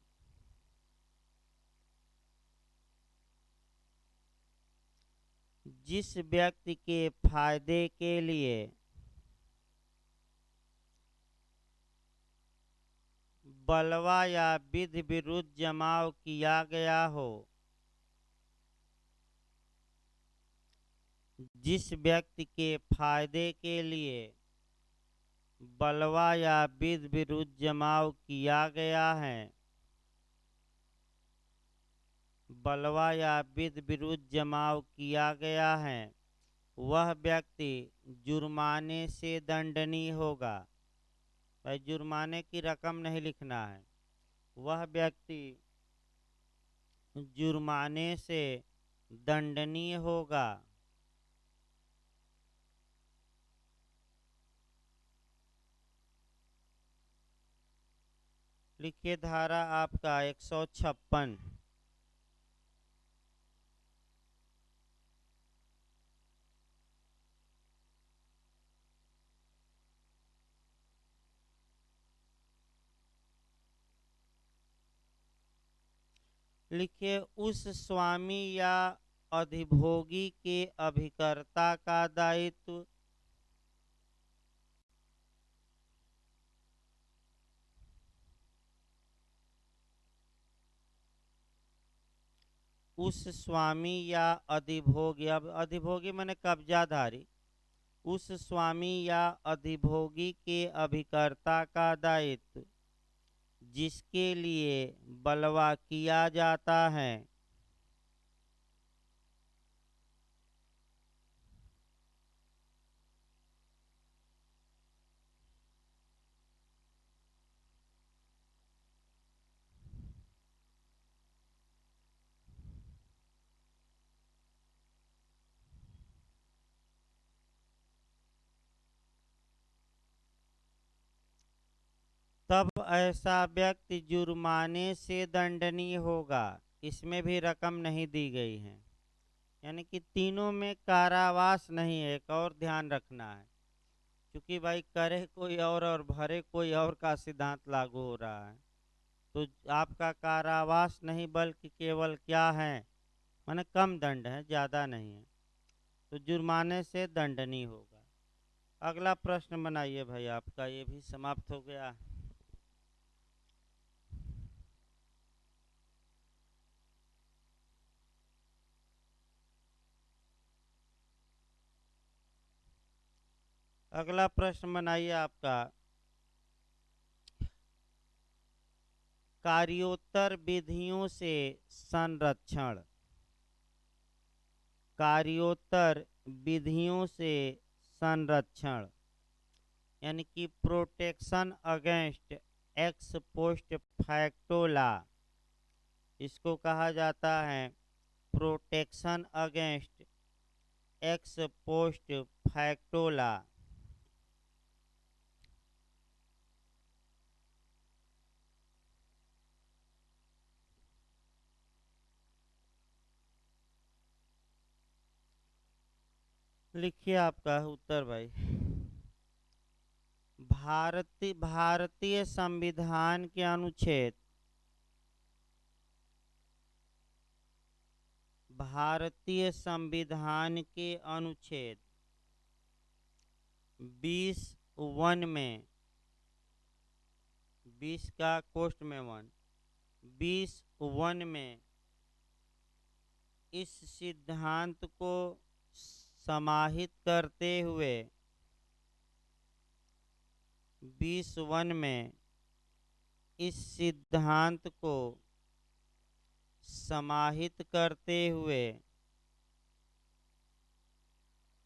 जिस व्यक्ति के फायदे के लिए बलवा या विधि विरुद्ध जमाव किया गया हो, जिस व्यक्ति के फायदे के लिए बलवा या विधि विरुद्ध जमाव किया गया है, बलवा या विधि विरुद्ध जमाव किया गया है, वह व्यक्ति जुर्माने से दंडनीय होगा। भाई जुर्माने की रकम नहीं लिखना है, वह व्यक्ति जुर्माने से दंडनीय होगा। लिखिए धारा आपका 156। लिखिए उस स्वामी या अधिभोगी के अभिकर्ता का दायित्व उस स्वामी या अधिभोगी, अब अधिभोगी माने कब्जाधारी, उस स्वामी या अधिभोगी के अभिकर्ता का दायित्व जिसके लिए बलवा किया जाता है, तब ऐसा व्यक्ति जुर्माने से दंडनीय होगा। इसमें भी रकम नहीं दी गई है, यानी कि तीनों में कारावास नहीं है, एक और ध्यान रखना है। क्योंकि भाई करे कोई और भरे कोई और का सिद्धांत लागू हो रहा है, तो आपका कारावास नहीं बल्कि केवल क्या है, माने कम दंड है, ज़्यादा नहीं है, तो जुर्माने से दंडनीय होगा। अगला प्रश्न बनाइए भाई, आपका ये भी समाप्त हो गया। अगला प्रश्न बनाइए आपका, कार्योत्तर विधियों से संरक्षण, कार्योत्तर विधियों से संरक्षण, यानी कि protection against x post facto law, इसको कहा जाता है protection against x post facto law. लिखिए आपका उत्तर भाई, भारतीय संविधान के अनुच्छेद, भारतीय संविधान के अनुच्छेद 20(1) में, 20 का कोष्ठ में 1, 20(1) में इस सिद्धांत को समाहित करते हुए, 20(1) में इस सिद्धांत को समाहित करते हुए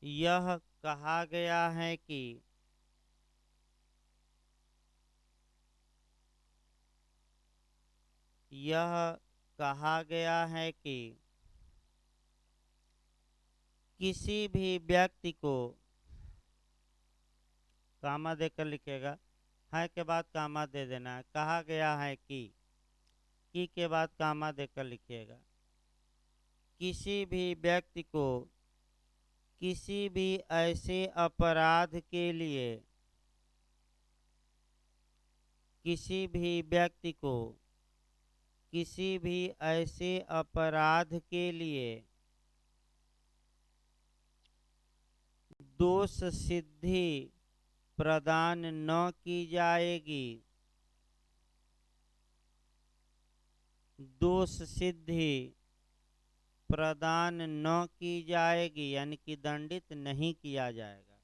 यह कहा गया है कि यह कहा गया है कि किसी भी व्यक्ति को, कामा देकर लिखेगा, है के बाद कामा दे देना है, कहा गया है कि के बाद कामा देकर लिखिएगा, किसी भी व्यक्ति को किसी भी ऐसे अपराध के लिए, किसी भी व्यक्ति को किसी भी ऐसे अपराध के लिए दोष सिद्धि प्रदान न की जाएगी। दोष सिद्धि प्रदान न की जाएगी यानी कि दंडित नहीं किया जाएगा।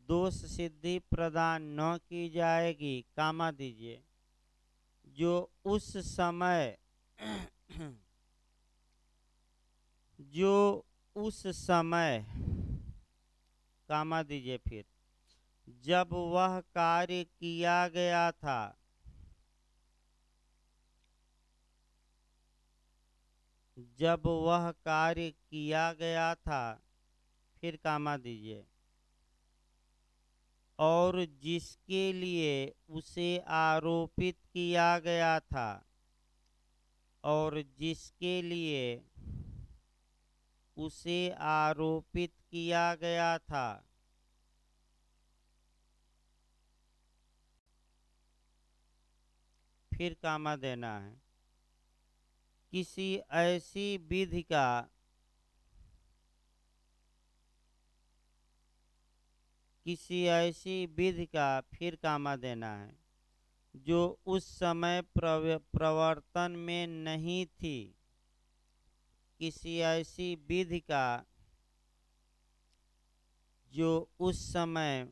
दोष सिद्धि प्रदान न की जाएगी, कामा दीजिए, जो उस समय जो उस समय, कामा दीजिए, फिर जब वह कार्य किया गया था, जब वह कार्य किया गया था, फिर कामा दीजिए, और जिसके लिए उसे आरोपित किया गया था, और जिसके लिए उसे आरोपित किया गया था, फिर कामा देना है। किसी ऐसी विधि का, किसी ऐसी विधि का, फिर कामा देना है, जो उस समय प्रवर्तन में नहीं थी। किसी ऐसी विधि का जो उस समय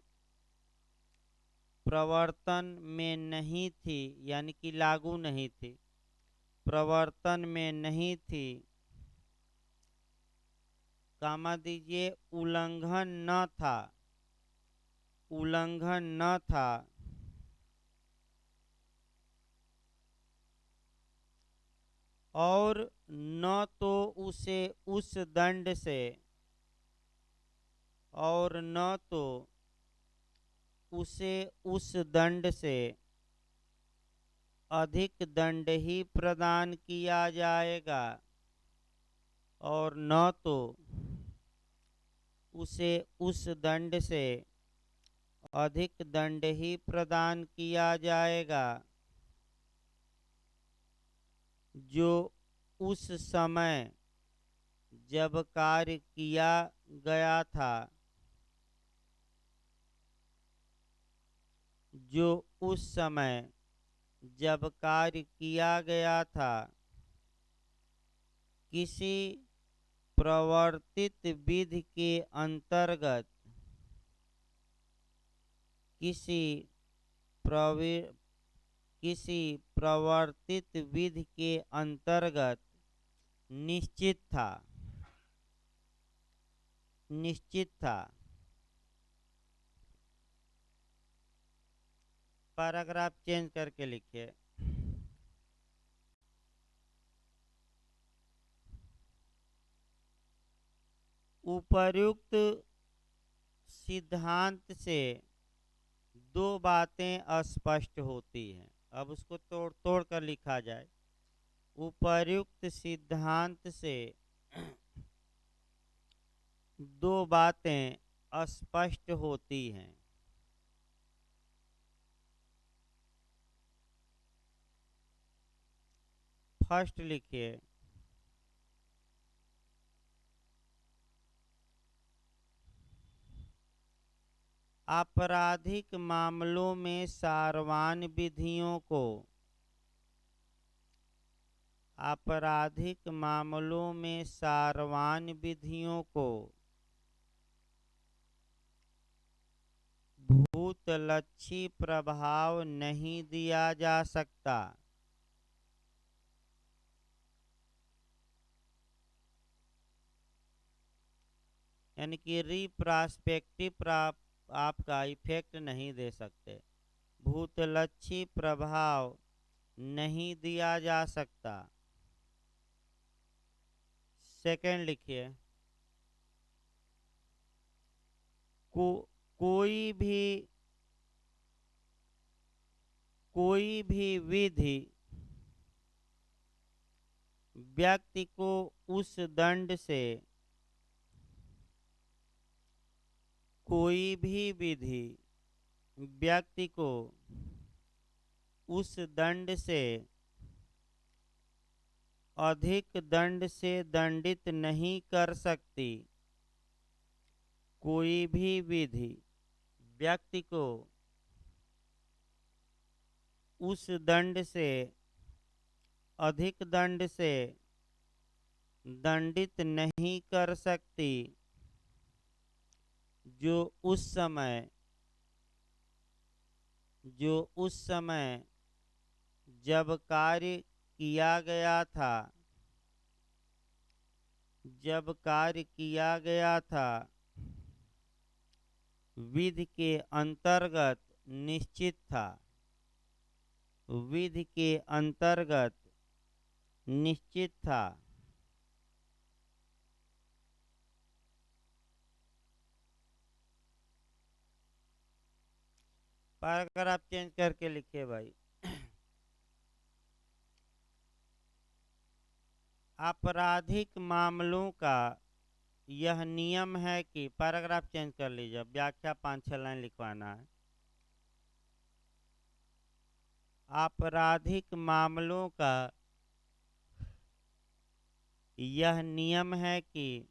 प्रवर्तन में नहीं थी यानी कि लागू नहीं थी, प्रवर्तन में नहीं थी, कामा दीजिए, उल्लंघन न था, उल्लंघन न था, और न तो उसे उस दंड से, और न तो उसे उस दंड से अधिक दंड ही प्रदान किया जाएगा, और न तो उसे उस दंड से अधिक दंड ही प्रदान किया जाएगा, जो उस समय जब कार्य किया गया था, जो उस समय जब कार्य किया गया था, किसी प्रवर्तित विधि के अंतर्गत, किसी किसी प्रवर्तित विधि के अंतर्गत निश्चित था, निश्चित था। पैराग्राफ चेंज करके लिखिए। उपर्युक्त सिद्धांत से दो बातें स्पष्ट होती हैं। अब उसको तोड़ तोड़ कर लिखा जाए। उपर्युक्त सिद्धांत से दो बातें स्पष्ट होती हैं। फर्स्ट लिखिए, आपराधिक मामलों में सारवान विधियों को, आपराधिक मामलों में सारवान विधियों को भूतलक्षी प्रभाव नहीं दिया जा सकता। यानी कि रिप्रास्पेक्टिव आपका इफेक्ट नहीं दे सकते, भूतलक्षी प्रभाव नहीं दिया जा सकता। सेकंड लिखिए, कोई भी विधि व्यक्ति को उस दंड से, कोई भी विधि व्यक्ति को उस दंड से अधिक दंड से दंडित नहीं कर सकती, कोई भी विधि व्यक्ति को उस दंड से अधिक दंड से दंडित नहीं कर सकती जो उस समय जब कार्य किया गया था विधि के अंतर्गत निश्चित था। विधि के अंतर्गत निश्चित था। पैराग्राफ चेंज करके लिखिए भाई। आपराधिक मामलों का यह नियम है कि पैराग्राफ चेंज कर लीजिए, व्याख्या 5-6 लाइन लिखवाना है। आपराधिक मामलों का यह नियम है कि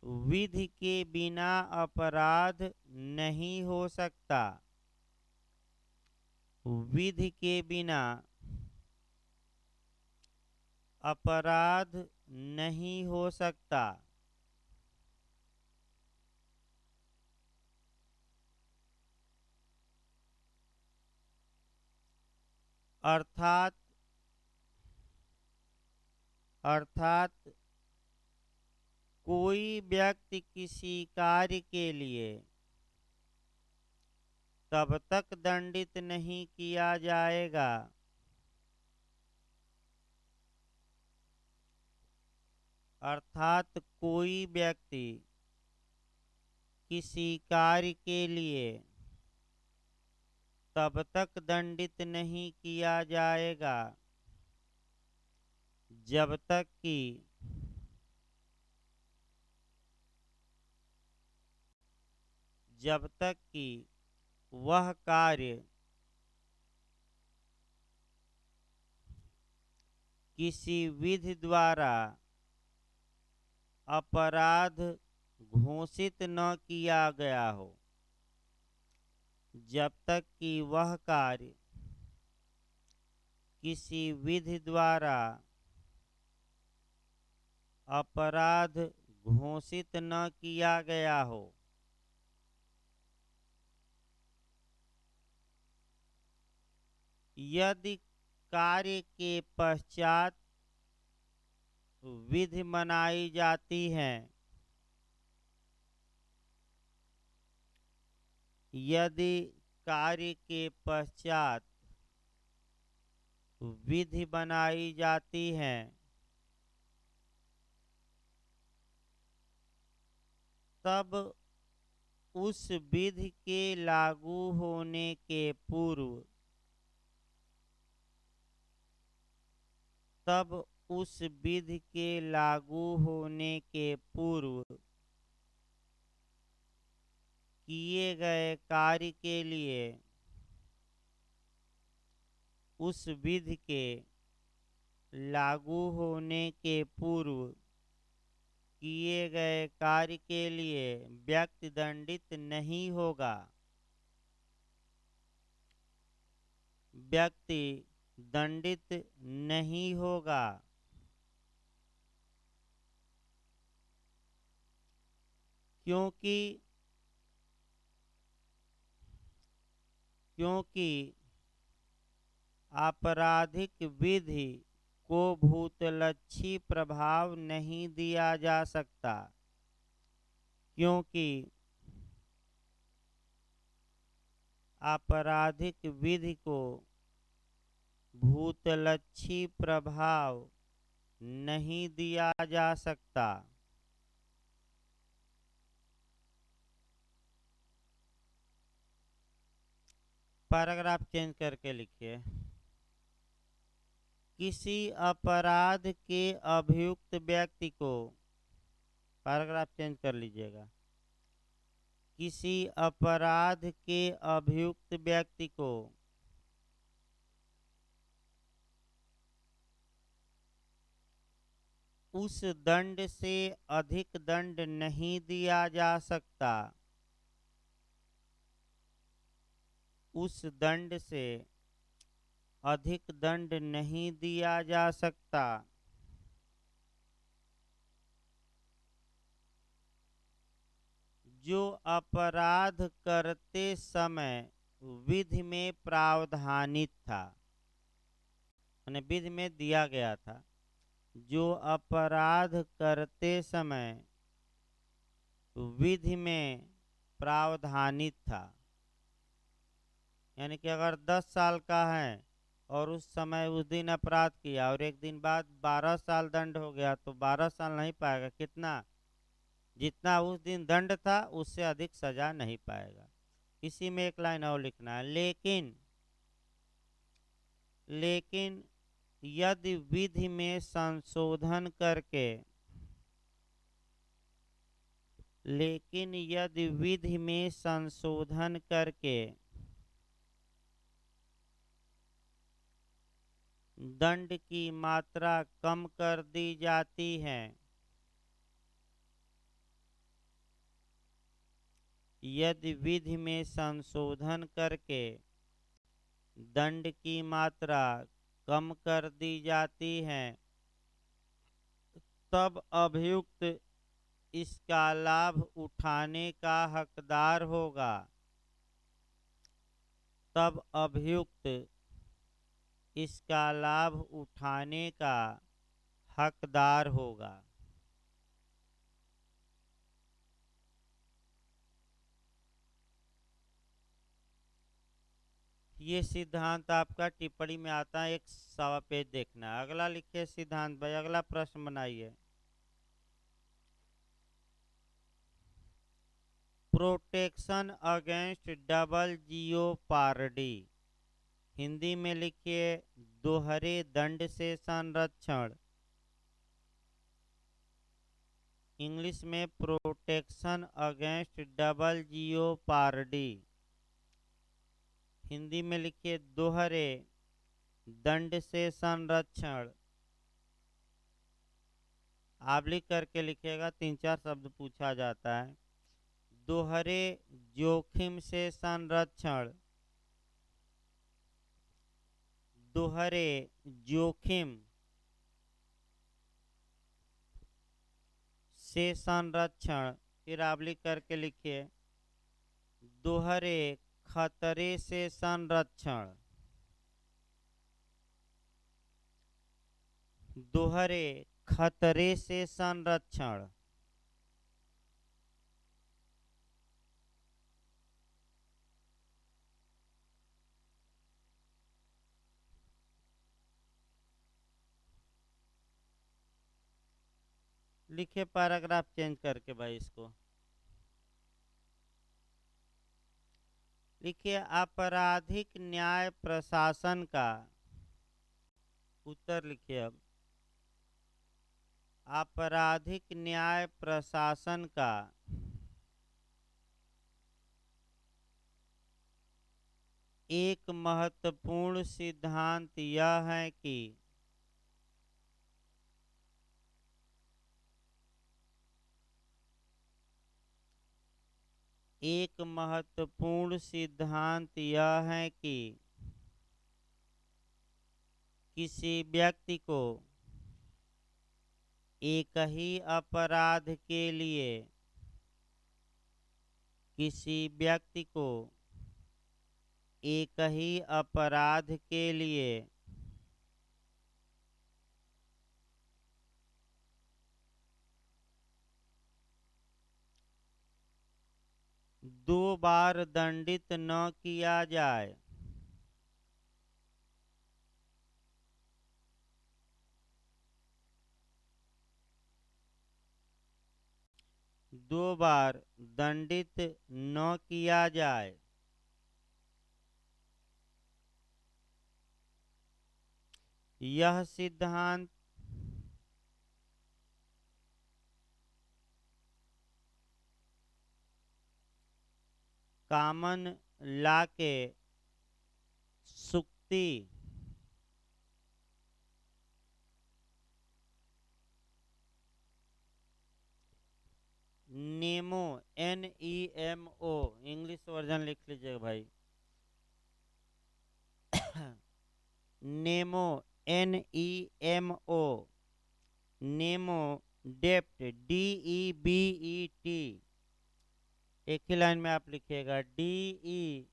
विधि के बिना अपराध नहीं हो सकता। विधि के बिना अपराध नहीं हो सकता। अर्थात कोई व्यक्ति किसी कार्य के लिए तब तक दंडित नहीं किया जाएगा अर्थात कोई व्यक्ति किसी कार्य के लिए तब तक दंडित नहीं किया जाएगा जब तक कि वह कार्य किसी विधि द्वारा अपराध घोषित न किया गया हो। जब तक कि वह कार्य किसी विधि द्वारा अपराध घोषित न किया गया हो। यदि कार्य के पश्चात विधि मनाई जाती है यदि कार्य के पश्चात विधि बनाई जाती है तब उस विधि के लागू होने के पूर्व किए गए कार्य के लिए उस विधि के लागू होने के पूर्व किए गए कार्य के लिए व्यक्ति दंडित नहीं होगा। व्यक्ति दंडित नहीं होगा क्योंकि आपराधिक विधि को भूतलक्षी प्रभाव नहीं दिया जा सकता। क्योंकि आपराधिक विधि को भूतलक्षी प्रभाव नहीं दिया जा सकता। पैराग्राफ चेंज करके लिखिए। किसी अपराध के अभियुक्त व्यक्ति को, पैराग्राफ चेंज कर लीजिएगा, किसी अपराध के अभियुक्त व्यक्ति को उस दंड से अधिक दंड नहीं दिया जा सकता, उस दंड से अधिक दंड नहीं दिया जा सकता। जो अपराध करते समय विधि में प्रावधानित था, यानी विधि में दिया गया था। जो अपराध करते समय विधि में प्रावधानित था, यानी कि अगर 10 साल का है और उस समय उस दिन अपराध किया और एक दिन बाद 12 साल दंड हो गया तो 12 साल नहीं पाएगा, कितना, जितना उस दिन दंड था उससे अधिक सजा नहीं पाएगा। इसी में एक लाइन और लिखना है, लेकिन यदि विधि में संशोधन करके, लेकिन यदि विधि में संशोधन करके दंड की मात्रा कम कर दी जाती है, यदि विधि में संशोधन करके दंड की मात्रा कम कर दी जाती है, तब अभियुक्त इसका लाभ उठाने का हकदार होगा, तब अभियुक्त इसका लाभ उठाने का हकदार होगा। ये सिद्धांत आपका टिप्पणी में आता है, एक 1.25 पेज देखना। अगला लिखिए सिद्धांत भाई, अगला प्रश्न बनाइए। Protection against double jeopardy, Hindi में लिखिए दोहरे दंड से संरक्षण, इंग्लिश में protection against double jeopardy, Hindi में लिखिए दोहरे दंड से संरक्षण। आप लिख करके लिखिएगा, 3-4 शब्द पूछा जाता है। दोहरे जोखिम से संरक्षण, दोहरे जोखिम से संरक्षण। फिर आप लिख करके लिखिए दोहरे खतरे से संरक्षण, दोहरे खतरे से संरक्षण। लिखिए पैराग्राफ चेंज करके भाई, इसको लिखिए आपराधिक न्याय प्रशासन का, उत्तर लिखिए अब, आपराधिक न्याय प्रशासन का एक महत्वपूर्ण सिद्धांत यह है कि एक महत्वपूर्ण सिद्धांत यह है कि किसी व्यक्ति को एक ही अपराध के लिए, किसी व्यक्ति को एक ही अपराध के लिए दो बार दंडित न किया जाए, दो बार दंडित न किया जाए। यह सिद्धांत कॉमन लॉ के सुक्ति, नेमो, NEMO, इंग्लिश वर्जन लिख लीजिएगा भाई। नेमो, NEMO, नेमो। डेप्ट, DEBET, एक ही लाइन में आप लिखिएगा, DEBET,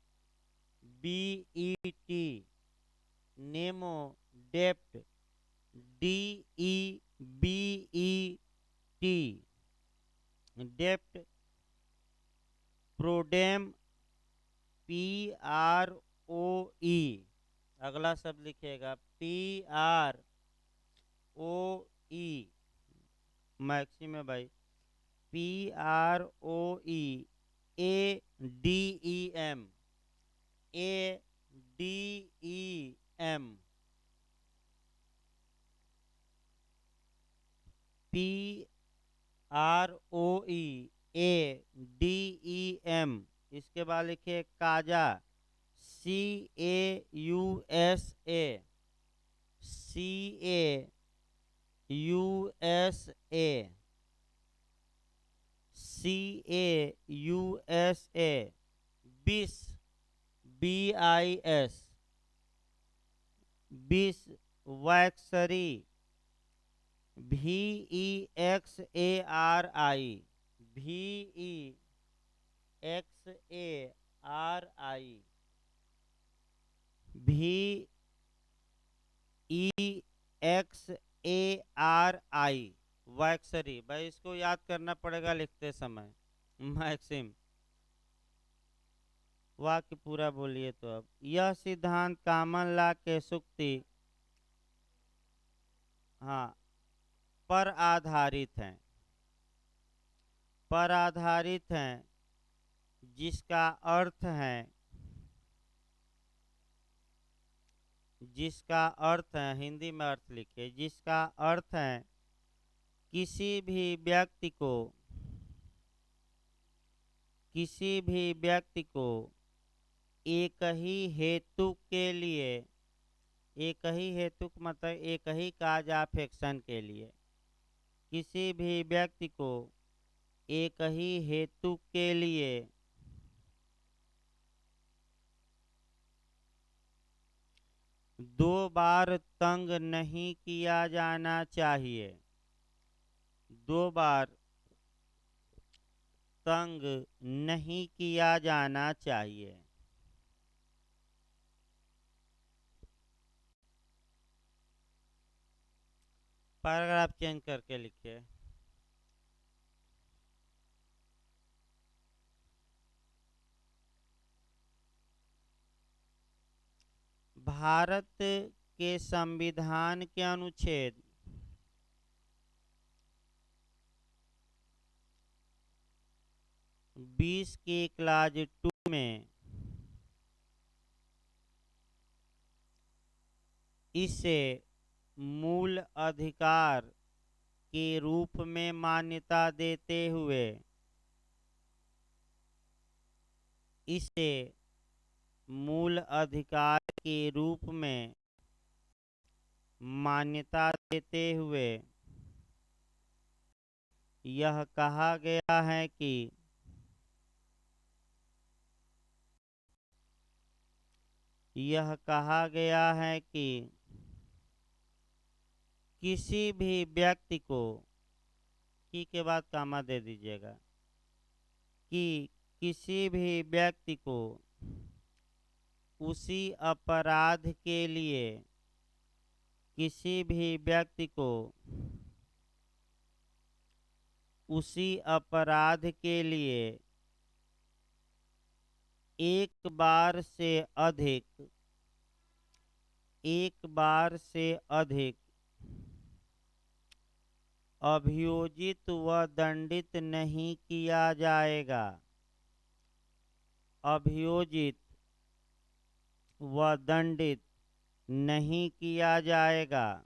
नेमो डेप्ट, DEBET, डेप्ट। प्रोडेम, PROE, अगला शब्द लिखिएगा PROE, मैक्सिम है भाई, PROE, ADEM, PROEADEM। इसके बाद लिखिए काजा, CAUSA, CAUSA, बिस, BIS, बिस। वैक्सरी, VEXARI, VEXARI, VEXARI, वैक्सरी। भाई इसको याद करना पड़ेगा लिखते समय। मैक्सिम, वाक्य पूरा बोलिए तो। अब यह सिद्धांत कॉमन लॉ के सूक्ति, हाँ, पर आधारित हैं, पर आधारित हैं, जिसका अर्थ है, जिसका अर्थ है, हिंदी में अर्थ लिखिए, जिसका अर्थ है किसी भी व्यक्ति को, किसी भी व्यक्ति को एक ही हेतु के लिए, एक ही हेतु मतलब एक ही काज ऑफ एक्शन के लिए, किसी भी व्यक्ति को एक ही हेतु के लिए दो बार तंग नहीं किया जाना चाहिए, दो बार तंग नहीं किया जाना चाहिए। पैराग्राफ चेंज करके लिखिए। भारत के संविधान के अनुच्छेद 20 के क्लाज 2 में इसे मूल अधिकार के रूप में मान्यता देते हुए, इसे मूल अधिकार के रूप में मान्यता देते हुए यह कहा गया है कि यह कहा गया है कि किसी भी व्यक्ति को, की के बाद कामा दे दीजिएगा, कि किसी भी व्यक्ति को उसी अपराध के लिए, किसी भी व्यक्ति को उसी अपराध के लिए एक बार से अधिक, एक बार से अधिक अभियोजित व दंडित नहीं किया जाएगा, अभियोजित व दंडित नहीं किया जाएगा।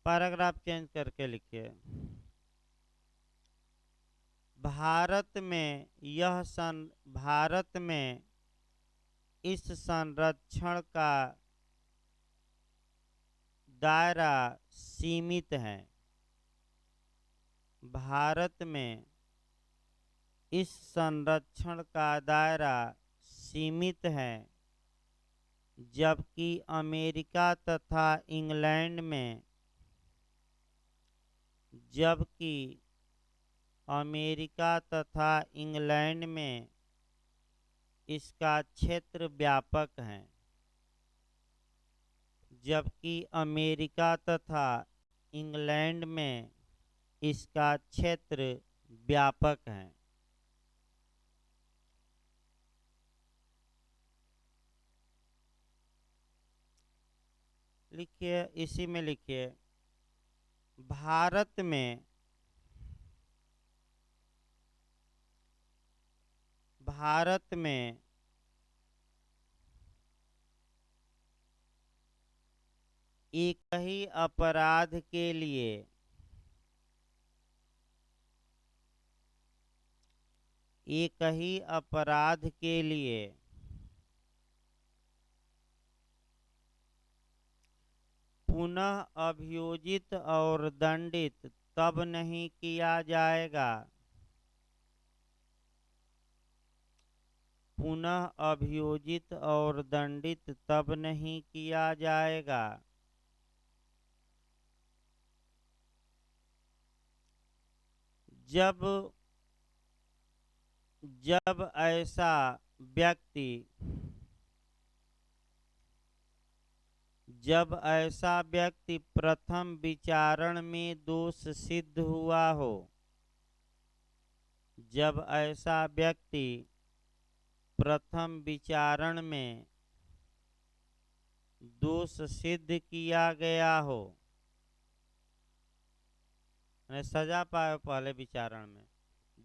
पैराग्राफ चेंज करके लिखिए। भारत में इस संरक्षण का दायरा सीमित है। भारत में इस संरक्षण का दायरा सीमित है, जबकि अमेरिका तथा इंग्लैंड में जबकि अमेरिका तथा इंग्लैंड में इसका क्षेत्र व्यापक है। जबकि अमेरिका तथा इंग्लैंड में इसका क्षेत्र व्यापक है। लिखिए, इसी में लिखिए, भारत में एक ही अपराध के लिए पुनः अभियोजित और दंडित तब नहीं किया जाएगा पुनः अभियोजित और दंडित तब नहीं किया जाएगा जब ऐसा व्यक्ति प्रथम विचारण में दोष सिद्ध हुआ हो। जब ऐसा व्यक्ति प्रथम विचारण में दोष सिद्ध किया गया हो, सजा पाए पहले विचारण में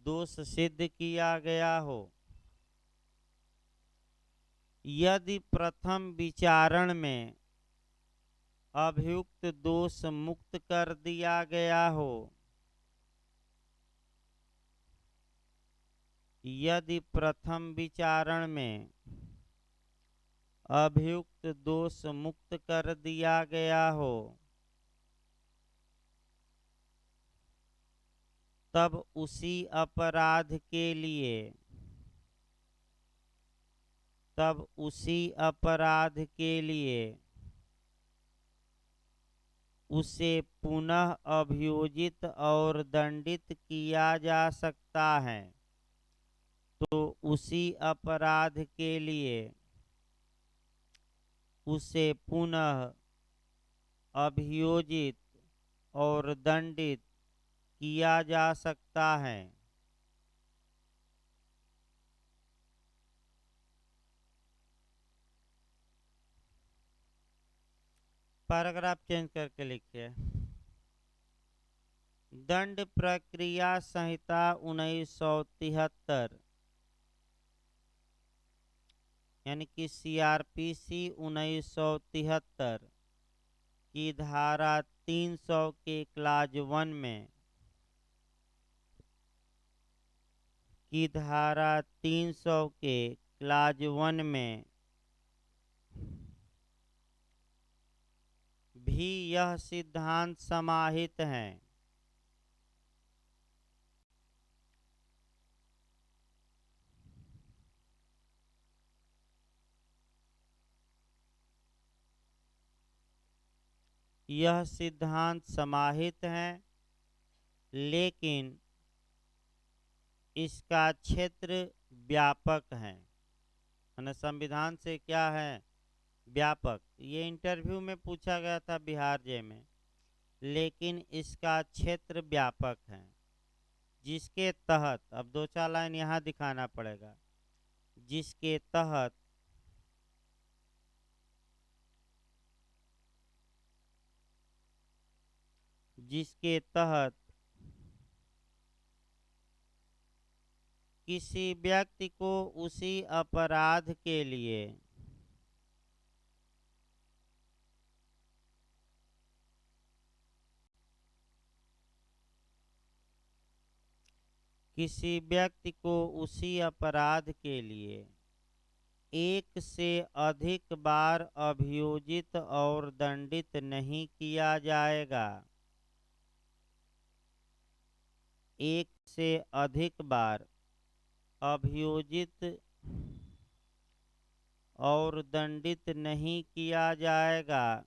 दोष सिद्ध किया गया हो। यदि प्रथम विचारण में अभियुक्त दोष मुक्त कर दिया गया हो, यदि प्रथम विचारण में अभियुक्त दोष मुक्त कर दिया गया हो, तब उसी अपराध के लिए उसे पुनः अभियोजित और दंडित किया जा सकता है। तो उसी अपराध के लिए उसे पुनः अभियोजित और दंडित किया जा सकता है। पैराग्राफ चेंज करके लिखिए। दंड प्रक्रिया संहिता 1973 यानी कि CRPC 1973 की धारा 300 के क्लाज 1 में भी यह सिद्धांत समाहित है लेकिन इसका क्षेत्र व्यापक है। संविधान से क्या है? व्यापक। ये इंटरव्यू में पूछा गया था बिहार जे में। लेकिन इसका क्षेत्र व्यापक है, जिसके तहत, अब 2-4 लाइन यहाँ दिखाना पड़ेगा, जिसके तहत किसी व्यक्ति को उसी अपराध के लिए एक से अधिक बार अभियोजित और दंडित नहीं किया जाएगा। एक से अधिक बार अभियोजित और दंडित नहीं किया जाएगा।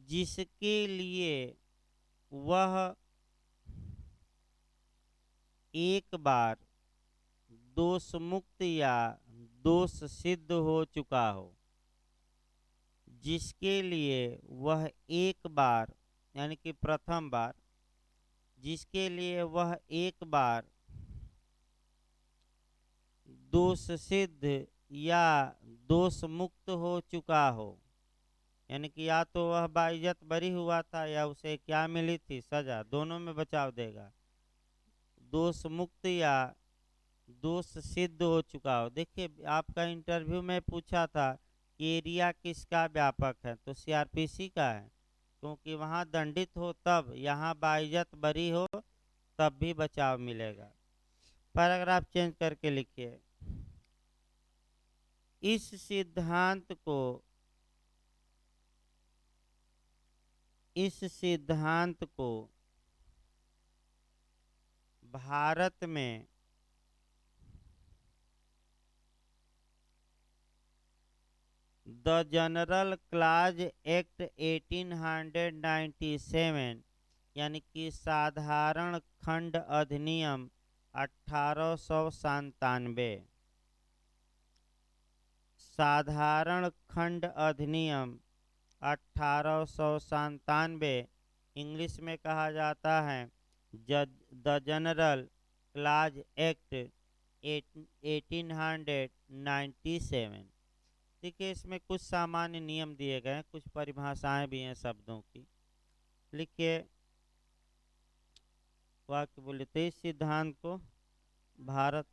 जिसके लिए वह एक बार दोष मुक्त या दोष सिद्ध हो चुका हो। जिसके लिए वह एक बार यानी कि प्रथम बार, जिसके लिए वह एक बार दोष सिद्ध या दोष मुक्त हो चुका हो, यानी कि या तो वह बाइज्जत बरी हुआ था या उसे क्या मिली थी, सजा, दोनों में बचाव देगा। दोष मुक्त या दोष सिद्ध हो चुका हो। देखिए आपका इंटरव्यू में पूछा था कि एरिया किसका व्यापक है, तो सीआरपीसी का है, क्योंकि वहाँ दंडित हो तब, यहाँ बाइज्जत बरी हो तब भी बचाव मिलेगा। पैराग्राफ चेंज करके लिखिए, इस सिद्धांत को भारत में द जनरल क्लॉज एक्ट 1897 यानी कि साधारण खंड अधिनियम 1897, साधारण खंड अधिनियम 1897 इंग्लिश में कहा जाता है द जनरल क्लॉज एक्ट 1897। देखिए इसमें कुछ सामान्य नियम दिए गए हैं, कुछ परिभाषाएं भी हैं शब्दों की। लिखिए वाक्य बोले, तो इस सिद्धांत को भारत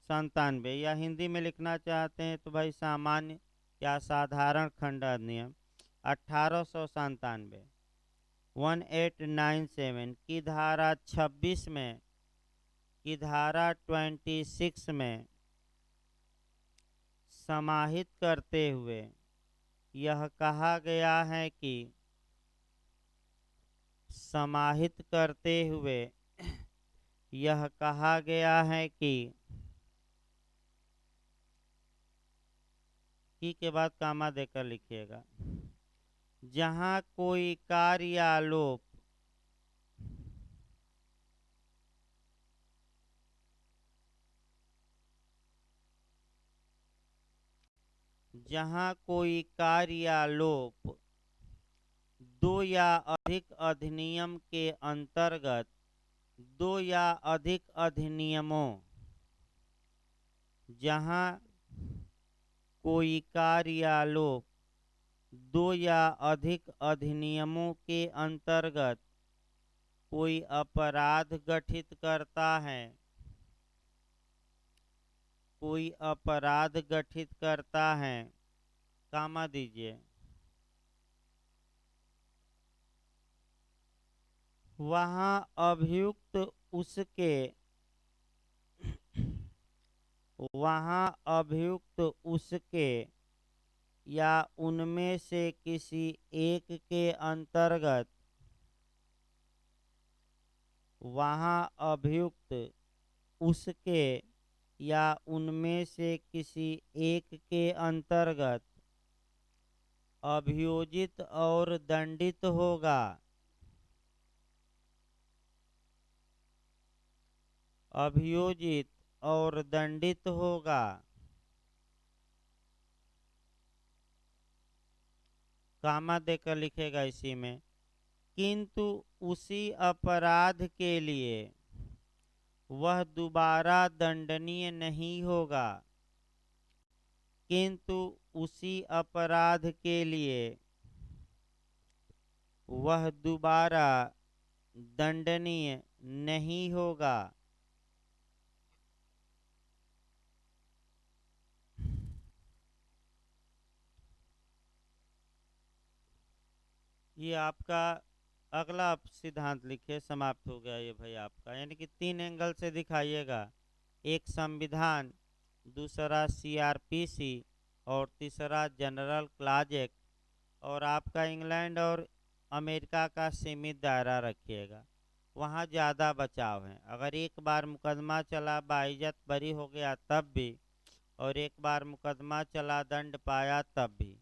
97, या हिंदी में लिखना चाहते हैं तो भाई सामान्य या साधारण खंड अधिनियम 1897 1897 की धारा 26 में, की धारा 26 में समाहित करते हुए यह कहा गया है कि समाहित करते हुए यह कहा गया है कि के बाद कामा देकर लिखिएगा, जहां कोई कार्यालोप जहां कोई कार्यालोप दो या अधिक अधिनियम के अंतर्गत दो या अधिक अधिनियमों, जहां कोई कार्यालोप दो या अधिक अधिनियमों के अंतर्गत कोई अपराध गठित करता है, कोई अपराध गठित करता है, कामा दीजिए, वहां अभियुक्त उसके वहां अभियुक्त उसके या उनमें से किसी एक के अंतर्गत, वहां अभियुक्त उसके या उनमें से किसी एक के अंतर्गत अभियोजित और दंडित होगा, अभियोजित और दंडित होगा। कामा देकर लिखेगा इसी में, किंतु उसी अपराध के लिए वह दोबारा दंडनीय नहीं होगा, किंतु उसी अपराध के लिए वह दोबारा दंडनीय नहीं होगा। ये आपका अगला आप सिद्धांत लिखिए, समाप्त हो गया ये भाई आपका, यानी कि 3 एंगल से दिखाइएगा। एक संविधान, दूसरा सीआरपीसी और तीसरा जनरल क्लॉज एक्ट। और आपका इंग्लैंड और अमेरिका का सीमित दायरा रखिएगा, वहाँ ज़्यादा बचाव है। अगर एक बार मुकदमा चला बाइज्जत बरी हो गया तब भी, और एक बार मुकदमा चला दंड पाया तब भी।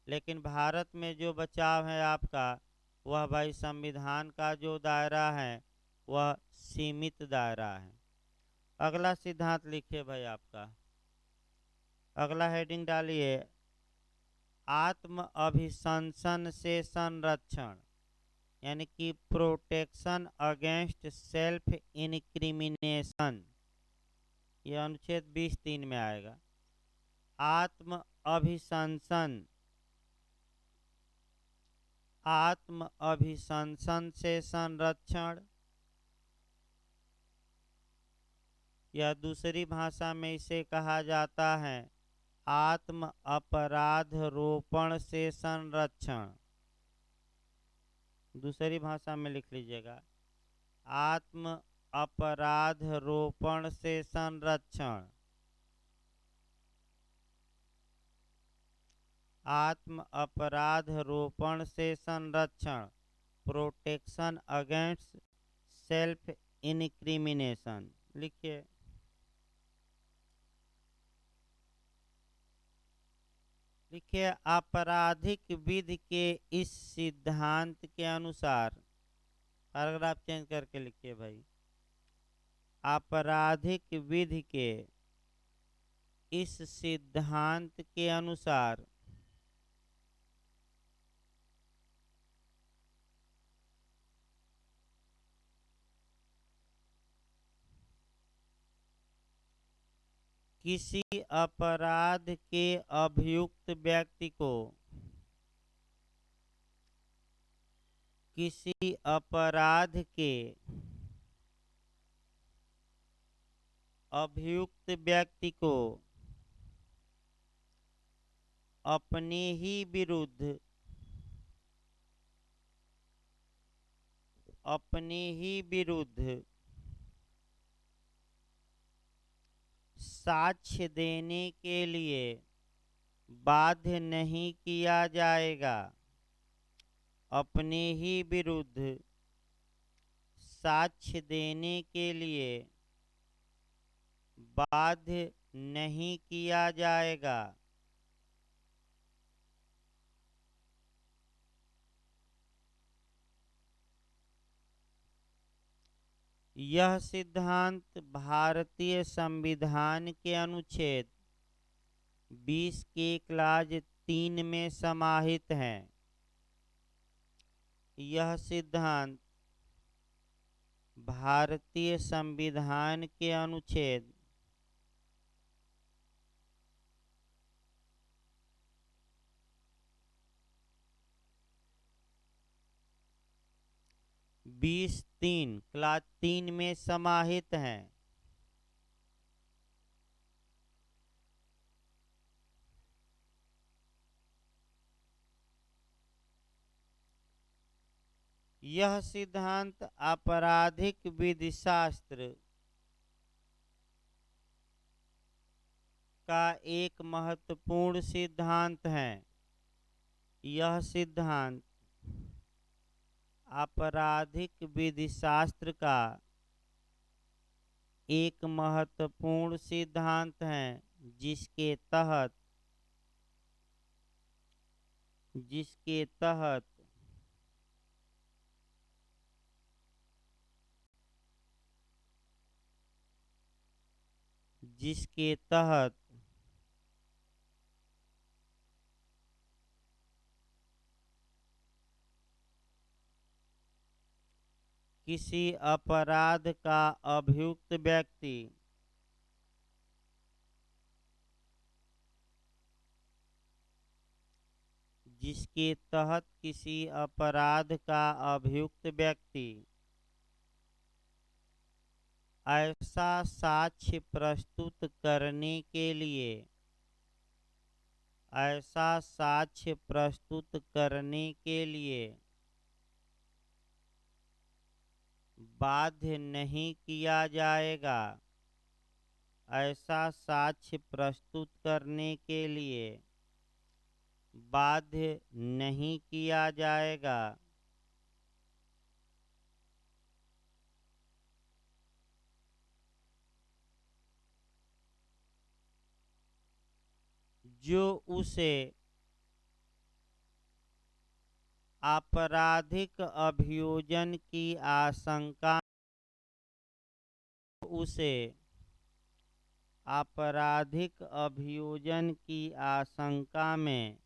लेकिन भारत में जो बचाव है आपका, वह भाई संविधान का जो दायरा है वह सीमित दायरा है। अगला सिद्धांत लिखिए भाई आपका, अगला हेडिंग डालिए, आत्म अभिशंसन से संरक्षण, यानी कि प्रोटेक्शन अगेंस्ट सेल्फ इनक्रिमिनेशन। यह अनुच्छेद 20(3) में आएगा। आत्म अभिशंसन, आत्म अभिशंसन से संरक्षण, या दूसरी भाषा में इसे कहा जाता है आत्म अपराध रोपण से संरक्षण। दूसरी भाषा में लिख लीजिएगा, आत्म अपराध रोपण से संरक्षण, आत्म अपराध रोपण से संरक्षण, प्रोटेक्शन अगेंस्ट सेल्फ इनक्रिमिनेशन। लिखिए, लिखिए, आपराधिक विधि के इस सिद्धांत के अनुसार, पैराग्राफ चेंज करके लिखिए भाई, आपराधिक विधि के इस सिद्धांत के अनुसार किसी अपराध के अभियुक्त व्यक्ति को, किसी अपराध के अभियुक्त व्यक्ति को अपने ही विरुद्ध, अपने ही विरुद्ध साक्ष्य देने के लिए बाध्य नहीं किया जाएगा, अपने ही विरुद्ध साक्ष्य देने के लिए बाध्य नहीं किया जाएगा। यह सिद्धांत भारतीय संविधान के अनुच्छेद 20 के क्लॉज 3 में समाहित है। यह सिद्धांत भारतीय संविधान के अनुच्छेद 20(3) क्लॉज 3 में समाहित है। यह सिद्धांत आपराधिक विधिशास्त्र का एक महत्वपूर्ण सिद्धांत है। यह सिद्धांत आपराधिक विधिशास्त्र का एक महत्वपूर्ण सिद्धांत है, जिसके तहत जिसके तहत जिसके तहत किसी अपराध का अभियुक्त व्यक्ति जिसके तहत किसी अपराध का अभियुक्त व्यक्ति ऐसा साक्ष्य प्रस्तुत करने के लिए ऐसा साक्ष्य प्रस्तुत करने के लिए बाध्य नहीं किया जाएगा। ऐसा साक्ष्य प्रस्तुत करने के लिए बाध्य नहीं किया जाएगा। जो उसे आपराधिक अभियोजन की आशंका उसे आपराधिक अभियोजन की आशंका में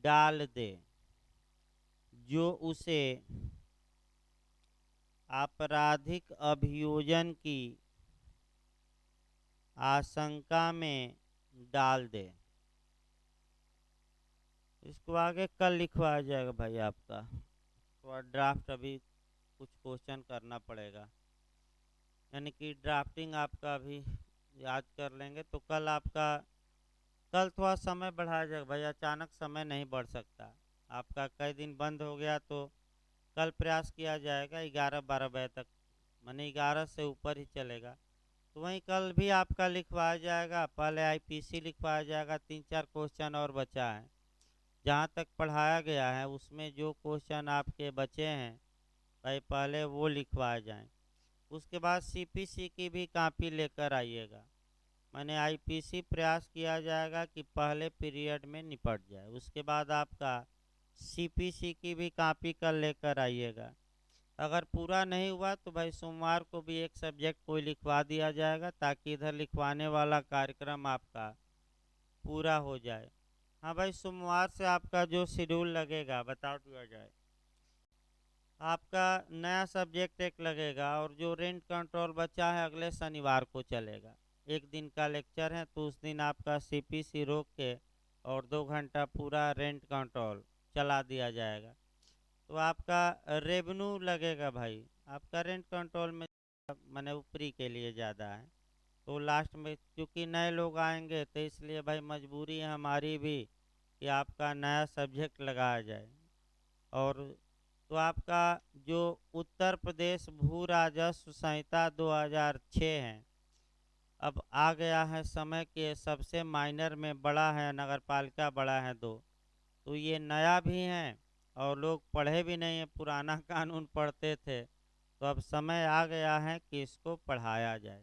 डाल दे। जो उसे आपराधिक अभियोजन की आशंका में डाल दे। इसको आगे कल लिखवाया जाएगा भाई आपका। तो ड्राफ्ट अभी कुछ क्वेश्चन करना पड़ेगा, यानी कि ड्राफ्टिंग आपका अभी याद कर लेंगे तो कल आपका, कल थोड़ा समय बढ़ाया जाएगा भाई, अचानक समय नहीं बढ़ सकता। आपका कई दिन बंद हो गया तो कल प्रयास किया जाएगा 11-12 बजे तक, माने 11 से ऊपर ही चलेगा। तो वहीं कल भी आपका लिखवाया जाएगा, पहले आईपीसी लिखवाया जाएगा, 3-4 क्वेश्चन और बचा है। जहाँ तक पढ़ाया गया है उसमें जो क्वेश्चन आपके बचे हैं भाई पहले वो लिखवाए जाएं। उसके बाद सीपीसी की भी कॉपी लेकर आइएगा। मैंने आईपीसी प्रयास किया जाएगा कि पहले पीरियड में निपट जाए। उसके बाद आपका सीपीसी की भी कॉपी कर लेकर आइएगा। अगर पूरा नहीं हुआ तो भाई सोमवार को भी एक सब्जेक्ट कोई लिखवा दिया जाएगा, ताकि इधर लिखवाने वाला कार्यक्रम आपका पूरा हो जाए। हाँ भाई, सोमवार से आपका जो शेड्यूल लगेगा बता दिया जाए। आपका नया सब्जेक्ट एक लगेगा और जो रेंट कंट्रोल बचा है अगले शनिवार को चलेगा। एक दिन का लेक्चर है तो उस दिन आपका सीपीसी रोक के और 2 घंटा पूरा रेंट कंट्रोल चला दिया जाएगा। तो आपका रेवेन्यू लगेगा भाई, आपका रेंट कंट्रोल में मैंने ऊपरी के लिए ज़्यादा है। तो लास्ट में क्योंकि नए लोग आएंगे तो इसलिए भाई मजबूरी है हमारी भी कि आपका नया सब्जेक्ट लगाया जाए। और तो आपका जो उत्तर प्रदेश भू राजस्व संहिता 2006 है, अब आ गया है समय के सबसे माइनर में बड़ा है, नगर पालिका बड़ा है दो, तो ये नया भी है और लोग पढ़े भी नहीं है, पुराना कानून पढ़ते थे। तो अब समय आ गया है कि इसको पढ़ाया जाए,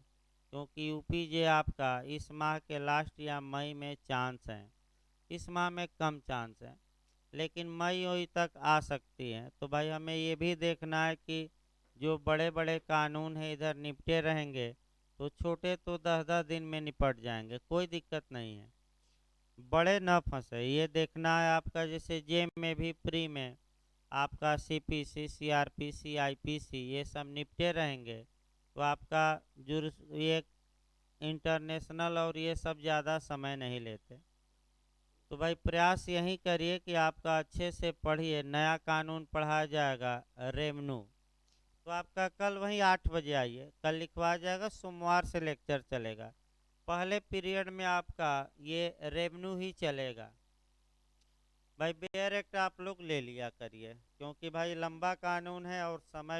क्योंकि यूपीजे आपका इस माह के लास्ट या मई में चांस है, इस माह में कम चांस है, लेकिन मई वई तक आ सकती है। तो भाई हमें ये भी देखना है कि जो बड़े बड़े कानून हैं इधर निपटे रहेंगे तो छोटे तो 10-10 दिन में निपट जाएंगे, कोई दिक्कत नहीं है, बड़े न फंसे ये देखना है आपका। जैसे जेम में भी प्री में आपका सीपीसी, सीआरपीसी, आईपीसी ये सब निपटे रहेंगे तो आपका जो ये इंटरनेशनल और ये सब ज़्यादा समय नहीं लेते। तो भाई प्रयास यही करिए कि आपका अच्छे से पढ़िए, नया कानून पढ़ाया जाएगा रेवेन्यू। तो आपका कल वही 8 बजे आइए, कल लिखवाया जाएगा, सोमवार से लेक्चर चलेगा। पहले पीरियड में आपका ये रेवेन्यू ही चलेगा। भाई बेयर एक्ट आप लोग ले लिया करिए, क्योंकि भाई लंबा कानून है और समय